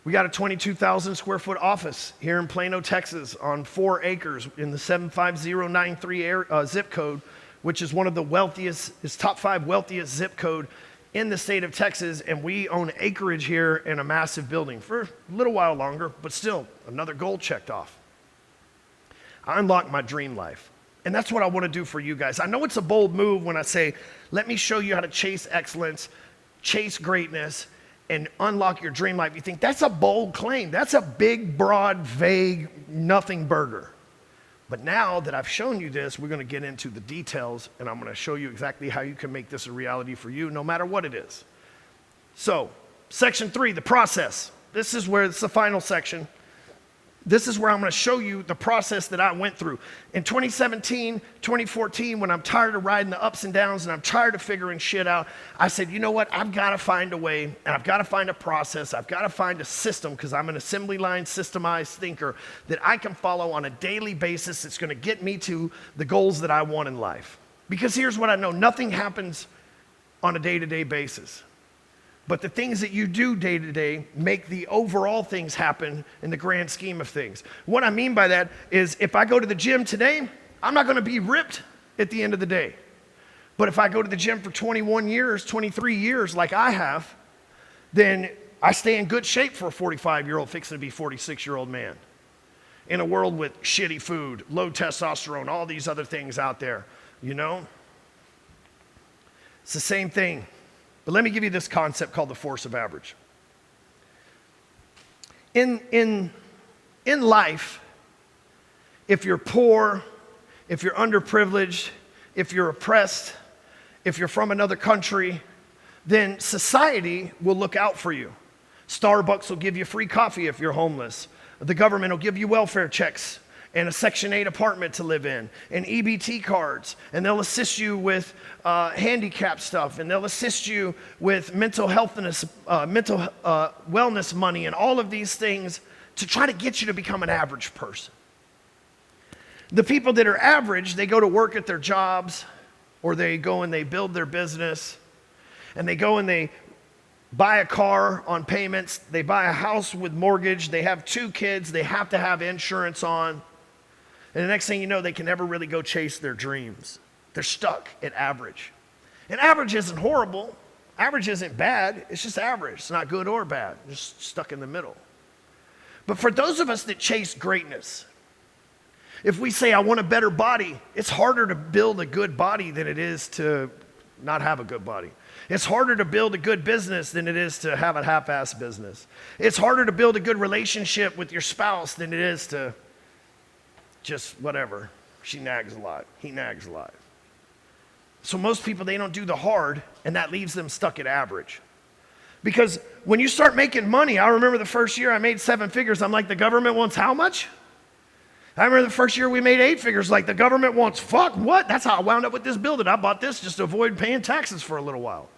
We got a 22,000 square foot office here in Plano, Texas on 4 acres in the 75093 zip code, which is one of the wealthiest, is top 5 wealthiest zip code in the state of Texas. And we own acreage here in a massive building for a little while longer, but still another goal checked off. I unlocked my dream life. And that's what I want to do for you guys. I know it's a bold move when I say, let me show you how to chase excellence, chase greatness, and unlock your dream life. You think that's a bold claim. That's a big, broad, vague, nothing burger. But now that I've shown you this, we're going to get into the details, and I'm going to show you exactly how you can make this a reality for you, no matter what it is. So, section 3, the process. This is where it's the final section. This is where I'm going to show you the process that I went through. In 2017, 2014, when I'm tired of riding the ups and downs and I'm tired of figuring shit out, I said, you know what? I've got to find a way, and I've got to find a process. I've got to find a system, because I'm an assembly line systemized thinker that I can follow on a daily basis that's going to get me to the goals that I want in life. Because here's what I know. Nothing happens on a day-to-day basis. But the things that you do day to day make the overall things happen in the grand scheme of things. What I mean by that is if I go to the gym today, I'm not going to be ripped at the end of the day. But if I go to the gym for 21 years, 23 years like I have, then I stay in good shape for a 45-year-old fixing to be 46-year-old man. In a world with shitty food, low testosterone, all these other things out there, you know? It's the same thing. But let me give you this concept called the force of average. In life, if you're poor, if you're underprivileged, if you're oppressed, if you're from another country, then society will look out for you. Starbucks will give you free coffee if you're homeless. The government will give you welfare checks and a Section 8 apartment to live in, and EBT cards, and they'll assist you with handicap stuff, and they'll assist you with mental wellness money, and all of these things to try to get you to become an average person. The people that are average, they go to work at their jobs, or they go and they build their business, and they go and they buy a car on payments, they buy a house with mortgage, they have 2 kids, they have to have insurance on. And the next thing you know, they can never really go chase their dreams. They're stuck at average. And average isn't horrible. Average isn't bad. It's just average. It's not good or bad. Just stuck in the middle. But for those of us that chase greatness, if we say, I want a better body, it's harder to build a good body than it is to not have a good body. It's harder to build a good business than it is to have a half-assed business. It's harder to build a good relationship with your spouse than it is to just whatever. She nags a lot. He nags a lot. So most people, they don't do the hard, and that leaves them stuck at average. Because when you start making money, I remember the first year I made 7 figures. I'm like, the government wants how much? I remember the first year we made 8 figures, like the government wants, fuck, what? That's how I wound up with this building. I bought this just to avoid paying taxes for a little while.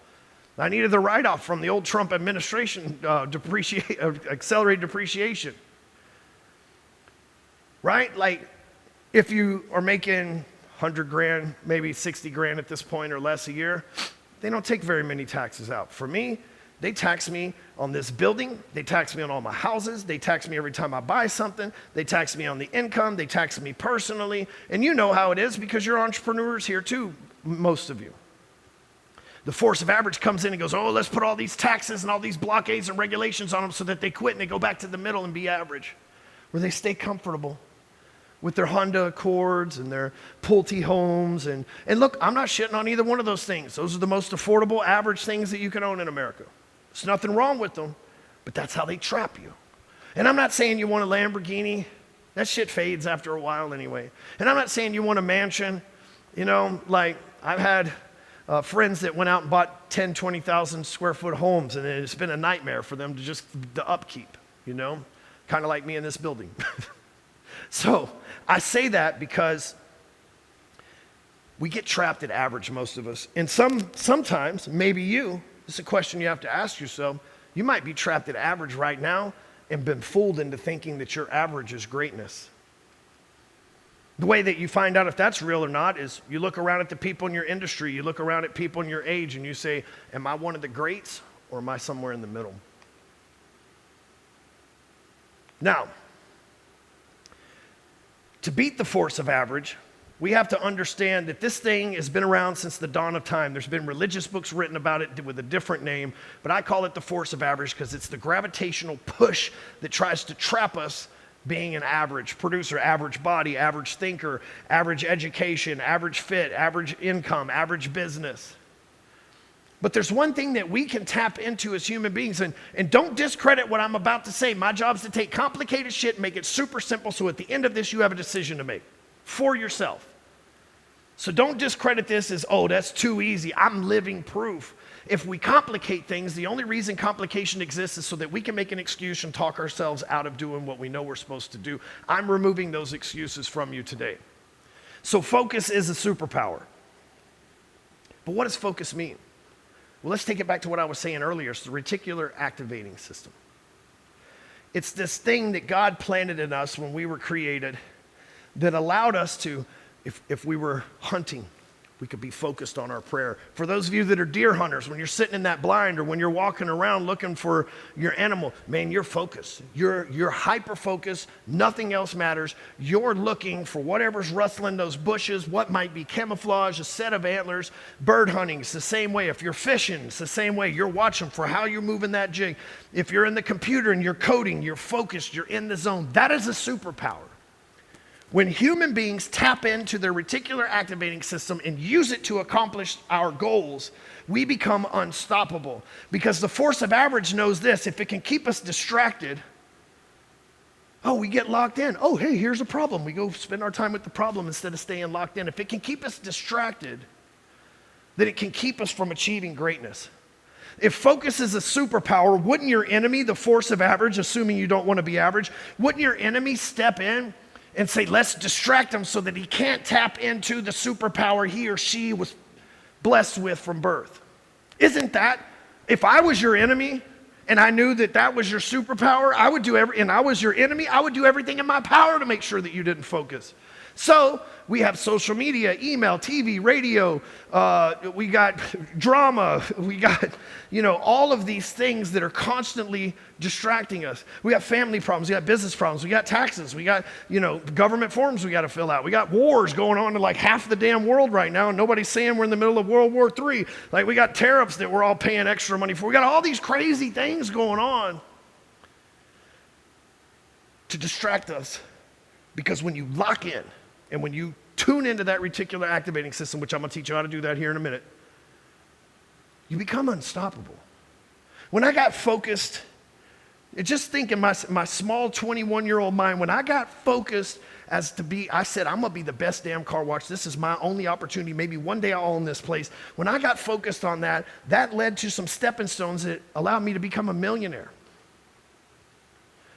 I needed the write-off from the old Trump administration, accelerated depreciation. Right? Like, if you are making 100 grand, maybe 60 grand at this point or less a year, they don't take very many taxes out. For me, they tax me on this building, they tax me on all my houses, they tax me every time I buy something, they tax me on the income, they tax me personally, and you know how it is because you're entrepreneurs here too, most of you. The force of average comes in and goes, oh, let's put all these taxes and all these blockades and regulations on them so that they quit and they go back to the middle and be average, where they stay comfortable with their Honda Accords and their Pulte homes. And look, I'm not shitting on either one of those things. Those are the most affordable, average things that you can own in America. There's nothing wrong with them, but that's how they trap you. And I'm not saying you want a Lamborghini. That shit fades after a while anyway. And I'm not saying you want a mansion. You know, like I've had friends that went out and bought 10, 20,000 square foot homes, and it's been a nightmare for them to just the upkeep, you know, kind of like me in this building. So I say that because we get trapped at average, most of us. And sometimes, maybe you, this is a question you have to ask yourself, you might be trapped at average right now and been fooled into thinking that your average is greatness. The way that you find out if that's real or not is you look around at the people in your industry, you look around at people in your age, and you say, am I one of the greats or am I somewhere in the middle? Now, to beat the force of average, we have to understand that this thing has been around since the dawn of time. There's been religious books written about it with a different name, but I call it the force of average because it's the gravitational push that tries to trap us being an average producer, average body, average thinker, average education, average fit, average income, average business. But there's one thing that we can tap into as human beings, and don't discredit what I'm about to say. My job is to take complicated shit and make it super simple so at the end of this you have a decision to make for yourself. So don't discredit this as, oh, that's too easy. I'm living proof. If we complicate things, the only reason complication exists is so that we can make an excuse and talk ourselves out of doing what we know we're supposed to do. I'm removing those excuses from you today. So focus is a superpower. But what does focus mean? Well, let's take it back to what I was saying earlier. It's the reticular activating system. It's this thing that God planted in us when we were created that allowed us to, if we were hunting, we could be focused on our prayer. For those of you that are deer hunters, when you're sitting in that blind or when you're walking around looking for your animal, man, you're focused. You're hyper-focused. Nothing else matters. You're looking for whatever's rustling those bushes, what might be camouflage, a set of antlers. Bird hunting is the same way. If you're fishing, it's the same way. You're watching for how you're moving that jig. If you're in the computer and you're coding, you're focused, you're in the zone. That is a superpower. When human beings tap into their reticular activating system and use it to accomplish our goals, we become unstoppable. Because the force of average knows this: if it can keep us distracted, oh, we get locked in. Oh, hey, here's a problem. We go spend our time with the problem instead of staying locked in. If it can keep us distracted, then it can keep us from achieving greatness. If focus is a superpower, wouldn't your enemy, the force of average, assuming you don't want to be average, wouldn't your enemy step in and say, let's distract him so that he can't tap into the superpower he or she was blessed with from birth? Isn't that, if I was your enemy and I knew that that was your superpower, and I was your enemy, I would do everything in my power to make sure that you didn't focus. So we have social media, email, TV, radio, we got drama, we got, all of these things that are constantly distracting us. We got family problems, we got business problems, we got taxes, we got, government forms we got to fill out. We got wars going on in like half the damn world right now, and nobody's saying we're in the middle of World War III. Like, we got tariffs that we're all paying extra money for. We got all these crazy things going on to distract us, because when you lock in, and when you tune into that reticular activating system, which I'm going to teach you how to do that here in a minute, you become unstoppable. When I got focused, just think in my small 21-year-old mind, when I got focused I said, I'm going to be the best damn car wash. This is my only opportunity. Maybe one day I'll own this place. When I got focused on that, that led to some stepping stones that allowed me to become a millionaire.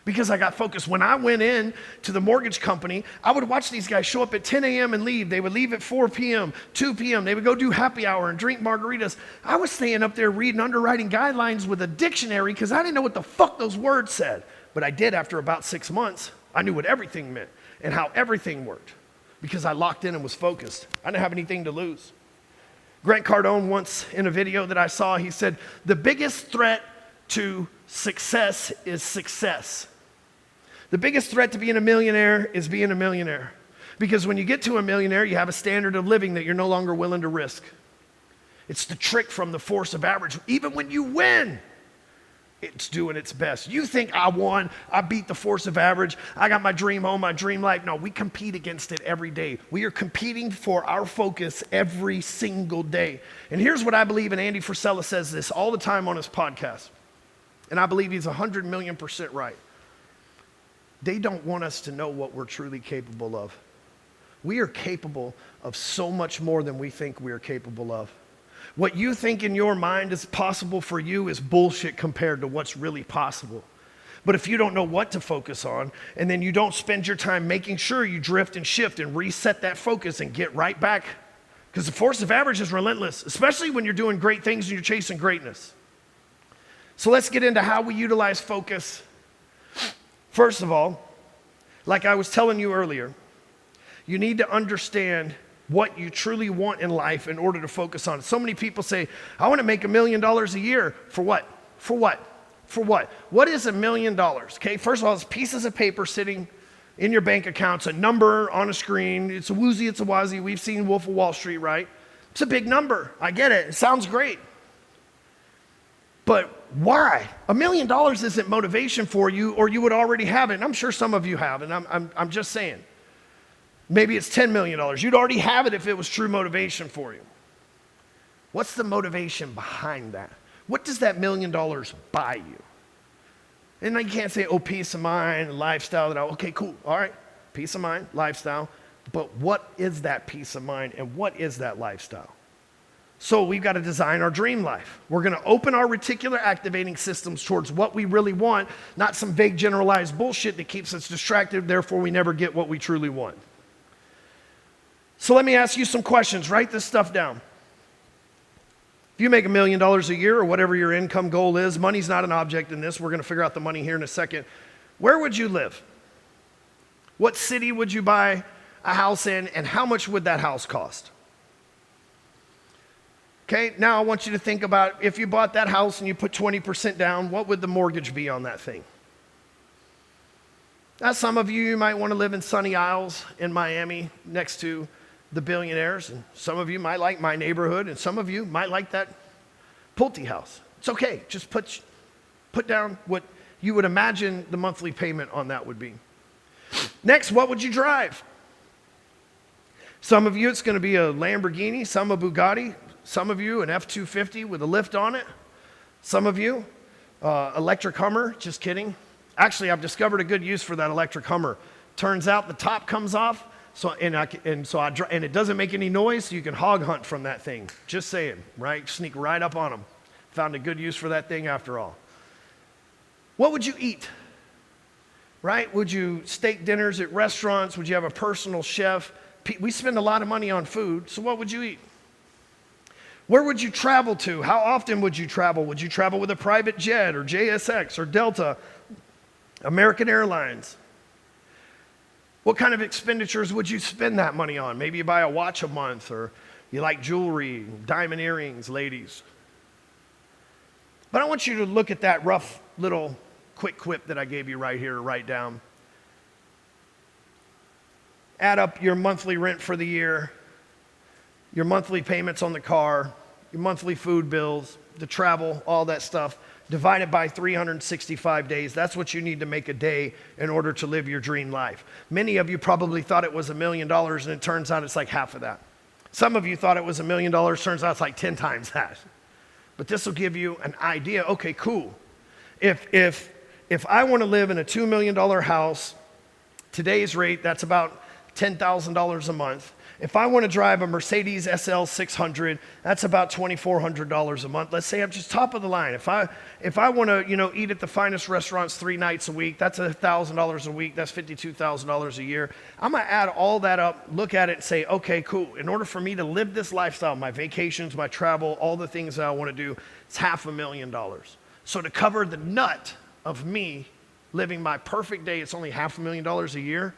Because I got focused. When I went in to the mortgage company, I would watch these guys show up at 10 a.m. and leave. They would leave at 4 p.m., 2 p.m. They would go do happy hour and drink margaritas. I was staying up there reading underwriting guidelines with a dictionary because I didn't know what the fuck those words said. But I did after about 6 months. I knew what everything meant and how everything worked because I locked in and was focused. I didn't have anything to lose. Grant Cardone once in a video that I saw, he said, the biggest threat to success is success. The biggest threat to being a millionaire is being a millionaire. Because when you get to a millionaire, you have a standard of living that you're no longer willing to risk. It's the trick from the force of average. Even when you win, it's doing its best. You think I won, I beat the force of average, I got my dream home, my dream life. No, we compete against it every day. We are competing for our focus every single day. And here's what I believe, and Andy Frisella says this all the time on his podcast. And I believe he's 100 million % right. They don't want us to know what we're truly capable of. We are capable of so much more than we think we are capable of. What you think in your mind is possible for you is bullshit compared to what's really possible. But if you don't know what to focus on, and then you don't spend your time making sure you drift and shift and reset that focus and get right back, because the force of average is relentless, especially when you're doing great things and you're chasing greatness. So let's get into how we utilize focus. First of all, like I was telling you earlier, you need to understand what you truly want in life in order to focus on it. So many people say, I want to make $1 million a year. For what? For what? For what? What is $1 million? Okay, first of all, it's pieces of paper sitting in your bank account. It's a number on a screen. It's a woozy, it's a wazi. We've seen Wolf of Wall Street, right? It's a big number. I get it. It sounds great. But why? $1 million isn't motivation for you, or you would already have it. And I'm sure some of you have, and I'm just saying. Maybe it's $10 million. You'd already have it if it was true motivation for you. What's the motivation behind that? What does that $1 million buy you? And you can't say, oh, peace of mind, lifestyle. Okay, cool. All right, peace of mind, lifestyle. But what is that peace of mind, and what is that lifestyle? So we've got to design our dream life. We're going to open our reticular activating systems towards what we really want, not some vague generalized bullshit that keeps us distracted, therefore we never get what we truly want. So let me ask you some questions. Write this stuff down. If you make $1 million a year or whatever your income goal is, money's not an object in this. We're going to figure out the money here in a second. Where would you live? What city would you buy a house in, and how much would that house cost? Okay, now I want you to think about if you bought that house and you put 20% down, what would the mortgage be on that thing? Now, some of you might want to live in Sunny Isles in Miami next to the billionaires, and some of you might like my neighborhood, and some of you might like that Pulte house. It's okay, just put down what you would imagine the monthly payment on that would be. Next, what would you drive? Some of you, it's going to be a Lamborghini, some a Bugatti, some of you an F-250 with a lift on it, some of you electric Hummer, just kidding. Actually, I've discovered a good use for that electric Hummer. Turns out the top comes off, and it doesn't make any noise, so you can hog hunt from that thing. Just saying, right? Sneak right up on them. Found a good use for that thing after all. What would you eat? Right? Would you steak dinners at restaurants? Would you have a personal chef? We spend a lot of money on food, so what would you eat? Where would you travel to? How often would you travel? Would you travel with a private jet or JSX or Delta, American Airlines? What kind of expenditures would you spend that money on? Maybe you buy a watch a month, or you like jewelry, diamond earrings, ladies. But I want you to look at that rough little quick quip that I gave you right here to write down. Add up your monthly rent for the year, your monthly payments on the car, your monthly food bills, the travel, all that stuff. Divide it by 365 days. That's what you need to make a day in order to live your dream life. Many of you probably thought it was $1 million, and it turns out it's like half of that. Some of you thought it was $1 million, turns out it's like 10 times that. But this will give you an idea. Okay, cool. If I want to live in a $2 million house, today's rate, that's about $10,000 a month. If I want to drive a Mercedes SL 600, that's about $2,400 a month. Let's say I'm just top of the line. If I want to, eat at the finest restaurants 3 nights a week, that's $1,000 a week. That's $52,000 a year. I'm going to add all that up, look at it, and say, okay, cool. In order for me to live this lifestyle, my vacations, my travel, all the things that I want to do, it's $500,000. So to cover the nut of me living my perfect day, it's only $500,000 a year.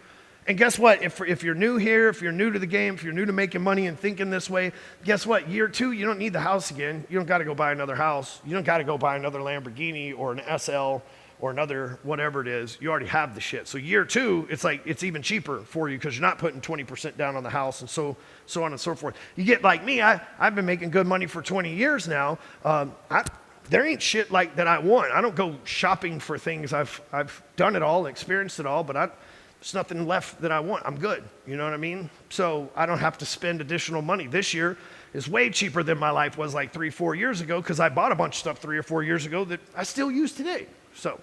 And guess what? If you're new here, if you're new to the game, if you're new to making money and thinking this way, guess what? Year 2, you don't need the house again. You don't got to go buy another house. You don't got to go buy another Lamborghini or an SL or another whatever it is. You already have the shit. So year 2, it's even cheaper for you because you're not putting 20% down on the house and so on and so forth. You get like me. I've been making good money for 20 years now. There ain't shit like that I want. I don't go shopping for things. I've done it all, experienced it all, but there's nothing left that I want. I'm good. You know what I mean? So I don't have to spend additional money. This year is way cheaper than my life was like 3-4 years ago because I bought a bunch of stuff 3 or 4 years ago that I still use today. So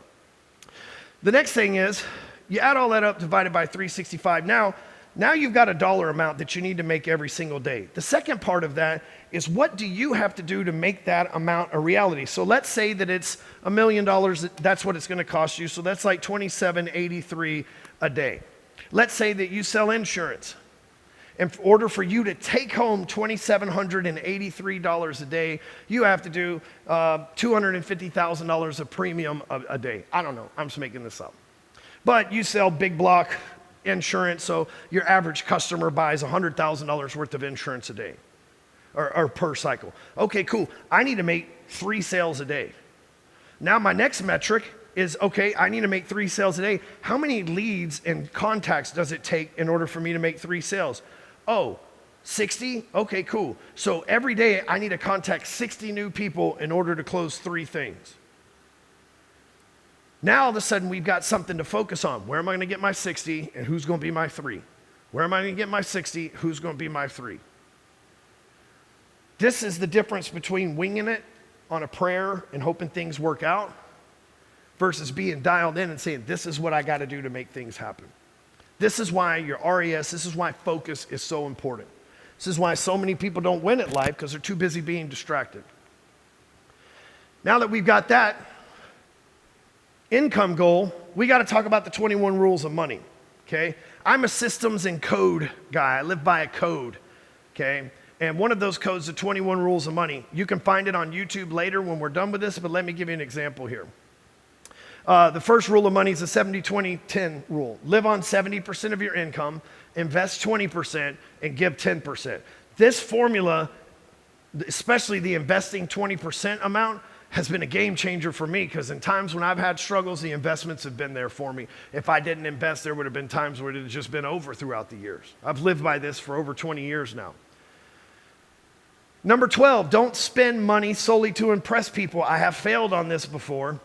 the next thing is you add all that up divided by 365. Now now you've got a dollar amount that you need to make every single day. The second part of that is, what do you have to do to make that amount a reality? So let's say that it's $1 million, that's what it's gonna cost you. So that's like $27.83 a day. Let's say that you sell insurance. In order for you to take home $2,783 a day, you have to do $250,000 of premium a day. I don't know, I'm just making this up. But you sell big block insurance, so your average customer buys $100,000 worth of insurance a day, or per cycle. Okay, cool. I need to make 3 sales a day. Now my next metric is, okay, I need to make 3 sales a day. How many leads and contacts does it take in order for me to make 3 sales? Oh, 60? Okay, cool. So every day I need to contact 60 new people in order to close 3 things. Now all of a sudden we've got something to focus on. Where am I going to get my 60 and who's going to be my 3? Where am I going to get my 60? Who's going to be my 3? This is the difference between winging it on a prayer and hoping things work out versus being dialed in and saying, this is what I got to do to make things happen. This is why your RES, this is why focus is so important. This is why so many people don't win at life, because they're too busy being distracted. Now that we've got that income goal, we got to talk about the 21 rules of money, okay? I'm a systems and code guy. I live by a code, okay? And one of those codes, the 21 rules of money, you can find it on YouTube later when we're done with this, but let me give you an example here. The first rule of money is the 70-20-10 rule. Live on 70% of your income, invest 20%, and give 10%. This formula, especially the investing 20% amount, has been a game changer for me, because in times when I've had struggles, the investments have been there for me. If I didn't invest, there would have been times where it had just been over throughout the years. I've lived by this for over 20 years now. Number 12, don't spend money solely to impress people. I have failed on this before.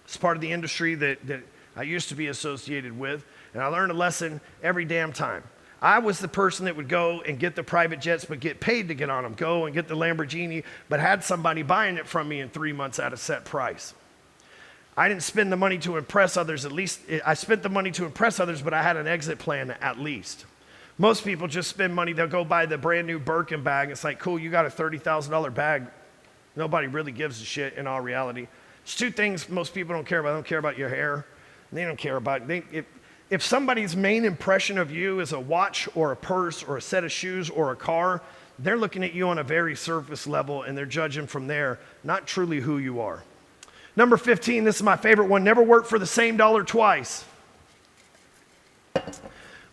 It's part of the industry that I used to be associated with, and I learned a lesson every damn time. I was the person that would go and get the private jets, but get paid to get on them. Go and get the Lamborghini, but had somebody buying it from me in 3 months at a set price. I didn't spend the money to impress others. At least I spent the money to impress others, but I had an exit plan at least. Most people just spend money. They'll go buy the brand new Birkin bag. It's like, cool, you got a $30,000 bag. Nobody really gives a shit in all reality. There's 2 things most people don't care about. They don't care about your hair. They don't care about it. If somebody's main impression of you is a watch or a purse or a set of shoes or a car, they're looking at you on a very surface level, and they're judging from there, not truly who you are. Number 15, this is my favorite one. Never work for the same dollar twice.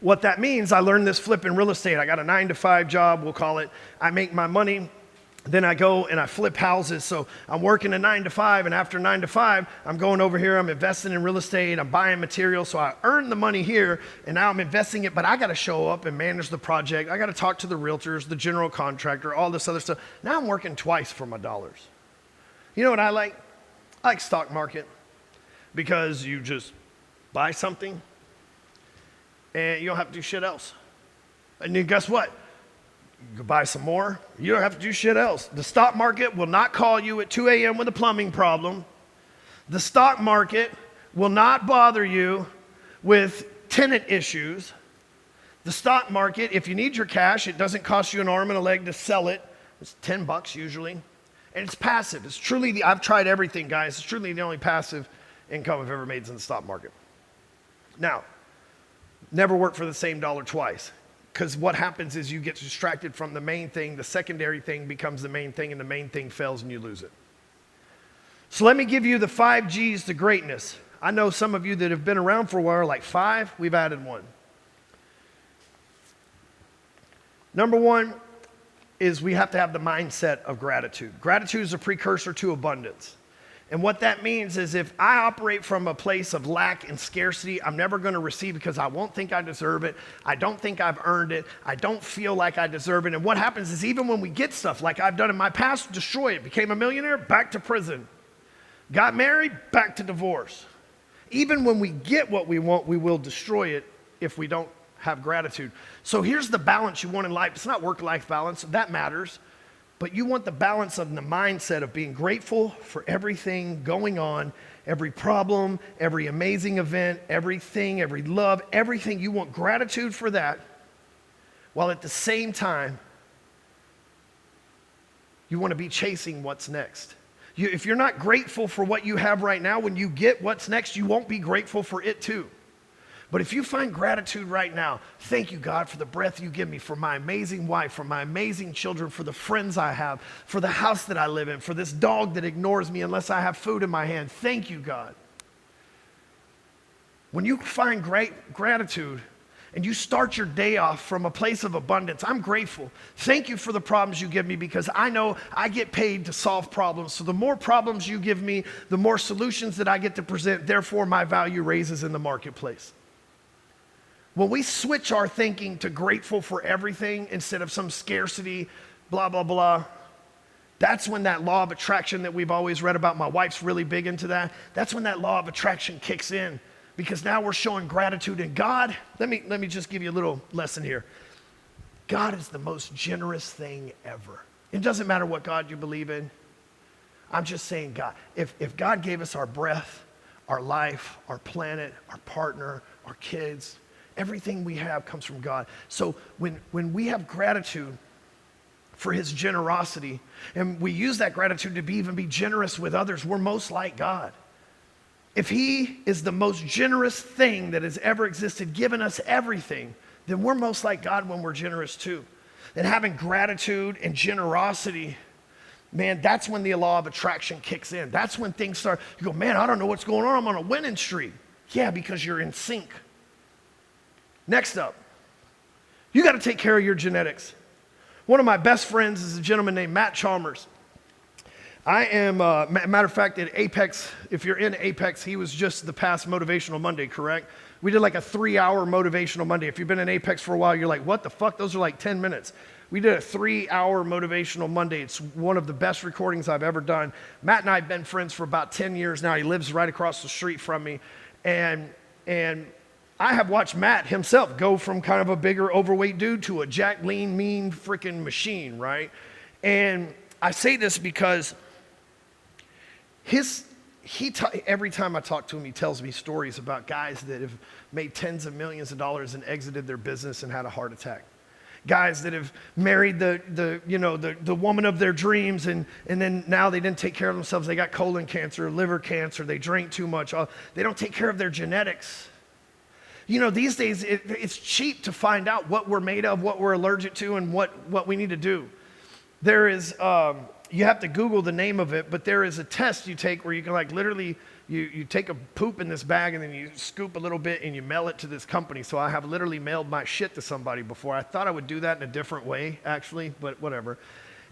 What that means, I learned this flipping real estate. I got a 9-to-5 job, we'll call it. I make my money. Then I go and I flip houses. So I'm working a 9-to-5, and after 9-to-5, I'm going over here, I'm investing in real estate, I'm buying materials. So I earn the money here, and now I'm investing it, but I got to show up and manage the project. I got to talk to the realtors, the general contractor, all this other stuff. Now I'm working twice for my dollars. You know what I like? I like stock market, because you just buy something and you don't have to do shit else. And then guess what? You can buy some more. You don't have to do shit else. The stock market will not call you at 2 a.m. with a plumbing problem. The stock market will not bother you with tenant issues. The stock market, if you need your cash, it doesn't cost you an arm and a leg to sell it. It's $10 usually. And it's passive. It's truly I've tried everything, guys. It's truly the only passive income I've ever made is in the stock market. Now, never work for the same dollar twice. Because what happens is you get distracted from the main thing, the secondary thing becomes the main thing, and the main thing fails and you lose it. So let me give you the 5 G's to greatness. I know some of you that have been around for a while are like 5, we've added 1. Number 1 is we have to have the mindset of gratitude. Gratitude is a precursor to abundance. And what that means is if I operate from a place of lack and scarcity, I'm never going to receive because I won't think I deserve it. I don't think I've earned it. I don't feel like I deserve it. And what happens is even when we get stuff like I've done in my past, destroy it. Became a millionaire, back to prison. Got married, back to divorce. Even when we get what we want, we will destroy it if we don't have gratitude. So here's the balance you want in life. It's not work-life balance. That matters. But you want the balance of the mindset of being grateful for everything going on, every problem, every amazing event, everything, every love, everything. You want gratitude for that. while at the same time, you want to be chasing what's next. If you're not grateful for what you have right now, when you get what's next, you won't be grateful for it too. But if you find gratitude right now, thank you, God, for the breath you give me, for my amazing wife, for my amazing children, for the friends I have, for the house that I live in, for this dog that ignores me unless I have food in my hand. Thank you, God. When you find great gratitude and you start your day off from a place of abundance, I'm grateful. Thank you for the problems you give me, because I know I get paid to solve problems. So the more problems you give me, the more solutions that I get to present. Therefore, my value raises in the marketplace. When we switch our thinking to grateful for everything instead of some scarcity, blah, blah, blah, that's when that law of attraction that we've always read about, my wife's really big into that, that's when that law of attraction kicks in, because now we're showing gratitude. And God, let me just give you a little lesson here. God is the most generous thing ever. It doesn't matter what God you believe in. I'm just saying, God, if God gave us our breath, our life, our planet, our partner, our kids, everything we have comes from God. So when we have gratitude for his generosity, and we use that gratitude to even be generous with others, we're most like God. If he is the most generous thing that has ever existed, given us everything, then we're most like God when we're generous too. And having gratitude and generosity, man, that's when the law of attraction kicks in. That's when things start, you go, man, I don't know what's going on. I'm on a winning streak. Yeah, because you're in sync. Next up, you got to take care of your genetics. One of my best friends is a gentleman named Matt Chalmers. I am, matter of fact, at Apex, if you're in Apex, he was just the past Motivational Monday, correct? We did like a 3-hour Motivational Monday. If you've been in Apex for a while, you're like, what the fuck? Those are like 10 minutes. We did a 3-hour Motivational Monday. It's one of the best recordings I've ever done. Matt and I have been friends for about 10 years now. He lives right across the street from me. And I have watched Matt himself go from kind of a bigger, overweight dude to a jack, lean, mean freaking machine, right? And I say this because every time I talk to him, he tells me stories about guys that have made tens of millions of dollars and exited their business and had a heart attack. Guys that have married the woman of their dreams, and then now they didn't take care of themselves. They got colon cancer, liver cancer, they drink too much. They don't take care of their genetics. You know, these days, it's cheap to find out what we're made of, what we're allergic to, and what we need to do. There is, you have to Google the name of it, but there is a test you take where you can like literally, you take a poop in this bag and then you scoop a little bit and you mail it to this company. So I have literally mailed my shit to somebody before. I thought I would do that in a different way, actually, but whatever.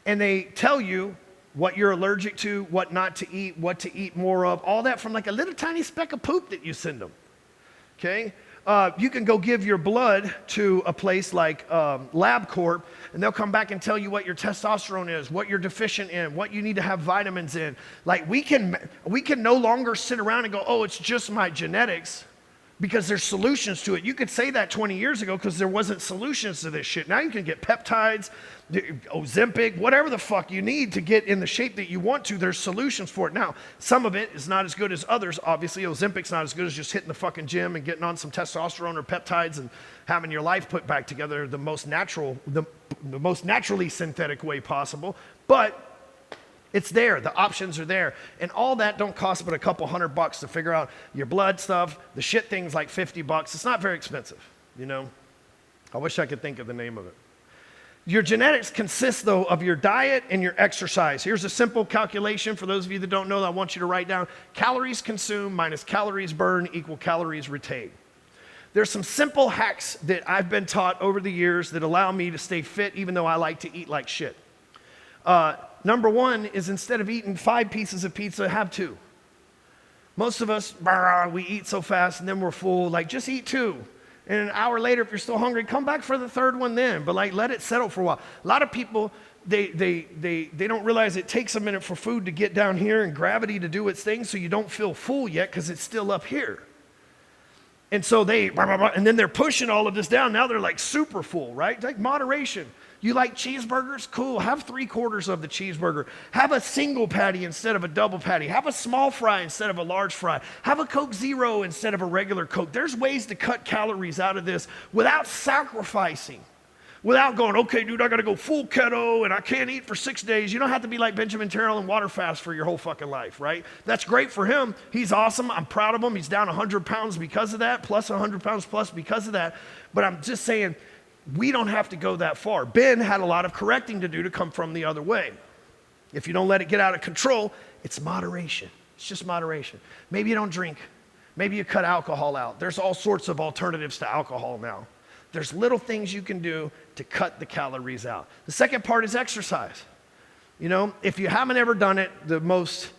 And they tell you what you're allergic to, what not to eat, what to eat more of, all that from like a little tiny speck of poop that you send them, okay? You can go give your blood to a place like LabCorp, and they'll come back and tell you what your testosterone is, what you're deficient in, what you need to have vitamins in. Like we can no longer sit around and go, oh, it's just my genetics, because there's solutions to it. You could say that 20 years ago because there wasn't solutions to this shit. Now you can get peptides, Ozempic, whatever the fuck you need to get in the shape that you want to. There's solutions for it. Now, some of it is not as good as others. Obviously, Ozempic's not as good as just hitting the fucking gym and getting on some testosterone or peptides and having your life put back together the most natural, the most naturally synthetic way possible. But it's there. The options are there. And all that don't cost but a couple $100 to figure out your blood stuff. The shit thing's like $50. It's not very expensive, you know. I wish I could think of the name of it. Your genetics consist, though, of your diet and your exercise. Here's a simple calculation for those of you that don't know that I want you to write down. Calories consumed minus calories burned equal calories retained. There's some simple hacks that I've been taught over the years that allow me to stay fit even though I like to eat like shit. Number one is instead of eating 5 pieces of pizza, have 2. Most of us, we eat so fast and then we're full. Like, just eat 2. And an hour later, if you're still hungry, come back for the 3rd one then. But like, let it settle for a while. A lot of people, they don't realize it takes a minute for food to get down here and gravity to do its thing, so you don't feel full yet because it's still up here. And so and then they're pushing all of this down. Now they're like super full, right? Like moderation. You like cheeseburgers? Cool. Have 3/4 of the cheeseburger. Have a single patty instead of a double patty. Have a small fry instead of a large fry. Have a Coke Zero instead of a regular Coke. There's ways to cut calories out of this without sacrificing without going, okay, dude, I got to go full keto and I can't eat for 6 days. You don't have to be like Benjamin Terrell and water fast for your whole fucking life, right? That's great for him. He's awesome. I'm proud of him. He's down 100 pounds because of that, plus 100 pounds plus because of that. But I'm just saying, we don't have to go that far. Ben had a lot of correcting to do to come from the other way. If you don't let it get out of control, it's moderation. It's just moderation. Maybe you don't drink. Maybe you cut alcohol out. There's all sorts of alternatives to alcohol now. There's little things you can do to cut the calories out. The second part is exercise. You know, if you haven't ever done it, the most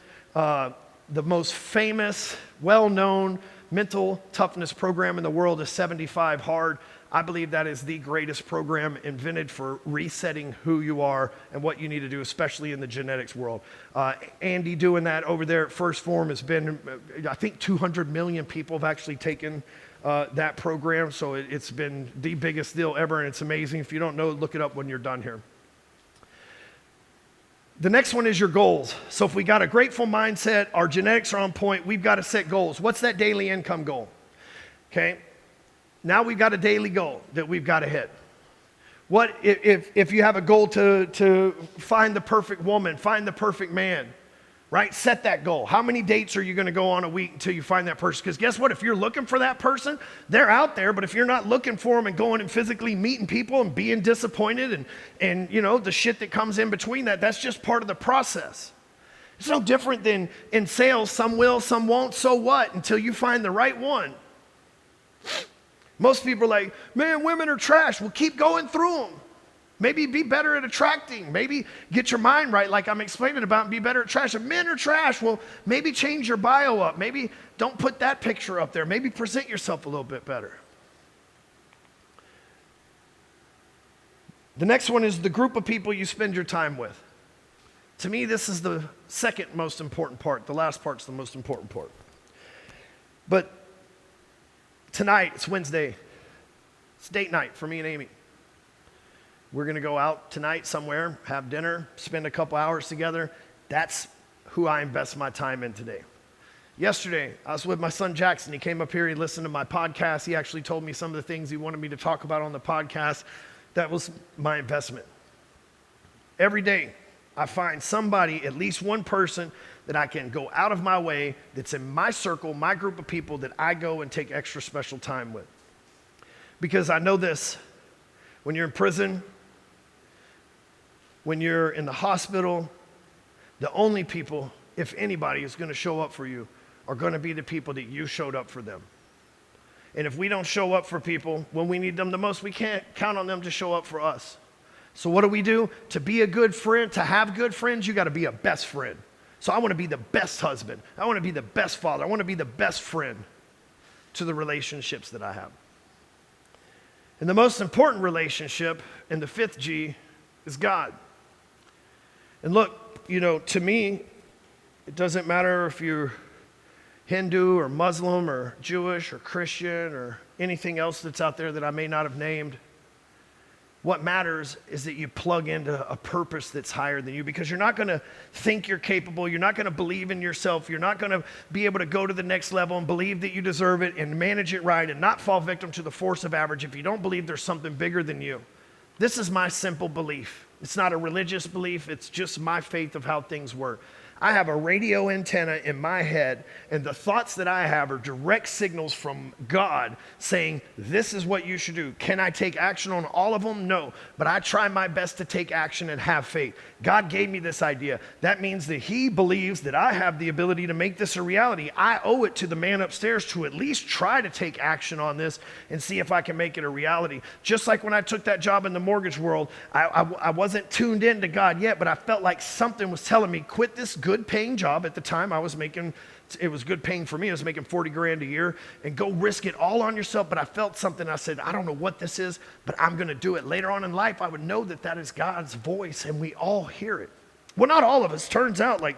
famous, well-known mental toughness program in the world is 75 Hard. I believe that is the greatest program invented for resetting who you are and what you need to do, especially in the genetics world. Andy doing that over there at First Form has been, I think 200 million people have actually taken that program, so it's been the biggest deal ever, and it's amazing. If you don't know, look it up when you're done here. The next one is your goals. So if we got a grateful mindset, our genetics are on point, we've got to set goals. What's that daily income goal? Okay, now we've got a daily goal that we've got to hit. What if you have a goal to find the perfect woman, find the perfect man, right? Set that goal. How many dates are you going to go on a week until you find that person? Because guess what? If you're looking for that person, they're out there. But if you're not looking for them and going and physically meeting people and being disappointed and you know, the shit that comes in between that, that's just part of the process. It's no different than in sales. Some will, some won't. So what? Until you find the right one. Most people are like, man, women are trash. Well, keep going through them. Maybe be better at attracting. Maybe get your mind right like I'm explaining about and be better at trash. If men are trash, well, maybe change your bio up. Maybe don't put that picture up there. Maybe present yourself a little bit better. The next one is the group of people you spend your time with. To me, this is the second most important part. The last part's the most important part. But tonight, it's Wednesday. It's date night for me and Amy. We're going to go out tonight somewhere, have dinner, spend a couple hours together. That's who I invest my time in today. Yesterday, I was with my son Jackson. He came up here, he listened to my podcast. He actually told me some of the things he wanted me to talk about on the podcast. That was my investment. Every day, I find somebody, at least one person, that I can go out of my way, that's in my circle, my group of people, that I go and take extra special time with. Because I know this, when you're in prison, when you're in the hospital, the only people, if anybody, is going to show up for you are going to be the people that you showed up for them. And if we don't show up for people when we need them the most, we can't count on them to show up for us. So what do? To be a good friend, to have good friends, you got to be a best friend. So I want to be the best husband. I want to be the best father. I want to be the best friend to the relationships that I have. And the most important relationship, and the fifth G, is God. And look, you know, to me, it doesn't matter if you're Hindu or Muslim or Jewish or Christian or anything else that's out there that I may not have named. What matters is that you plug into a purpose that's higher than you, because you're not going to think you're capable. You're not going to believe in yourself. You're not going to be able to go to the next level and believe that you deserve it and manage it right and not fall victim to the force of average if you don't believe there's something bigger than you. This is my simple belief. It's not a religious belief. It's just my faith of how things work. I have a radio antenna in my head, and the thoughts that I have are direct signals from God saying, this is what you should do. Can I take action on all of them? No, but I try my best to take action and have faith. God gave me this idea. That means that He believes that I have the ability to make this a reality. I owe it to the man upstairs to at least try to take action on this and see if I can make it a reality. Just like when I took that job in the mortgage world, I wasn't tuned in to God yet, but I felt like something was telling me, quit this good paying job. At the time I was making, it was good paying for me. I was making 40 grand a year, and go risk it all on yourself. But I felt something. I said, I don't know what this is, but I'm going to do it. Later on in life, I would know that that is God's voice, and we all hear it. Well, not all of us. Turns out like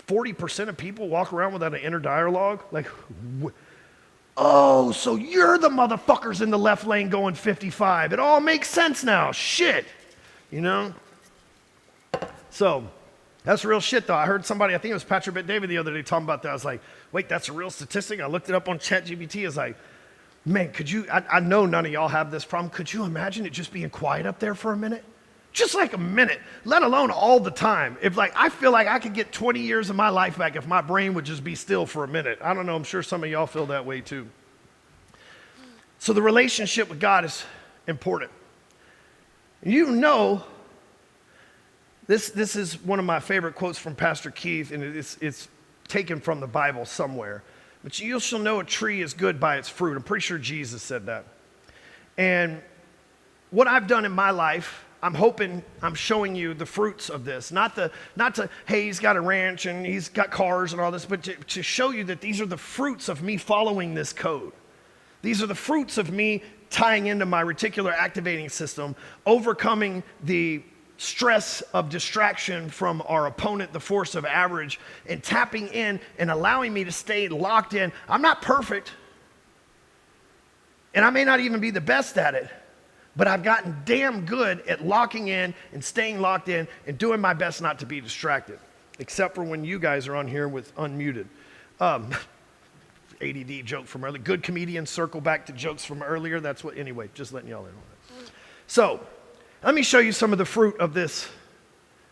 40% of people walk around without an inner dialogue. Like, oh, so you're the motherfuckers in the left lane going 55. It all makes sense now. Shit. You know? So that's real shit, though. I heard somebody, I think it was Patrick Bet David the other day talking about that. I was like, wait, that's a real statistic? I looked it up on ChatGPT. I was like, Man, I know none of y'all have this problem. Could you imagine it just being quiet up there for a minute? Just like a minute, let alone all the time. I feel like I could get 20 years of my life back if my brain would just be still for a minute. I don't know, I'm sure some of y'all feel that way too. So the relationship with God is important. You know, this is one of my favorite quotes from Pastor Keith, and it's taken from the Bible somewhere. But you shall know a tree is good by its fruit. I'm pretty sure Jesus said that. And what I've done in my life, I'm hoping I'm showing you the fruits of this. Not to, hey, he's got a ranch and he's got cars and all this, but to show you that these are the fruits of me following this code. These are the fruits of me tying into my reticular activating system, overcoming the stress of distraction from our opponent, the force of average, and tapping in and allowing me to stay locked in. I'm not perfect, and I may not even be the best at it, but I've gotten damn good at locking in and staying locked in and doing my best not to be distracted, except for when you guys are on here with unmuted. ADD joke from earlier. Good comedians circle back to jokes from earlier. That's what, anyway, just letting y'all in on that. So, let me show you some of the fruit of this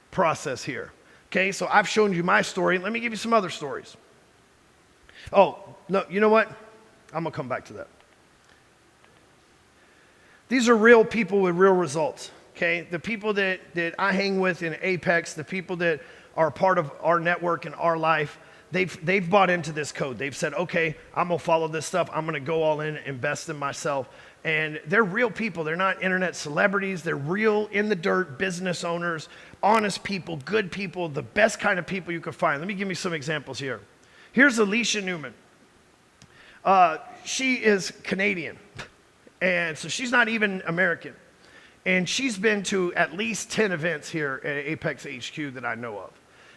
process here. Okay, so I've shown you my story. Let me give you some other stories. Oh, no, you know what? I'm going to come back to that. These are real people with real results, okay? The people that I hang with in Apex, the people that are part of our network and our life, they've bought into this code. They've said, okay, I'm going to follow this stuff. I'm going to go all in, invest in myself. And they're real people. They're not internet celebrities. They're real in the dirt business owners, honest people, good people, the best kind of people you could find. Let me give you some examples here. Here's Alicia Newman. She is Canadian, and so she's not even American. And she's been to at least 10 events here at Apex HQ that I know of.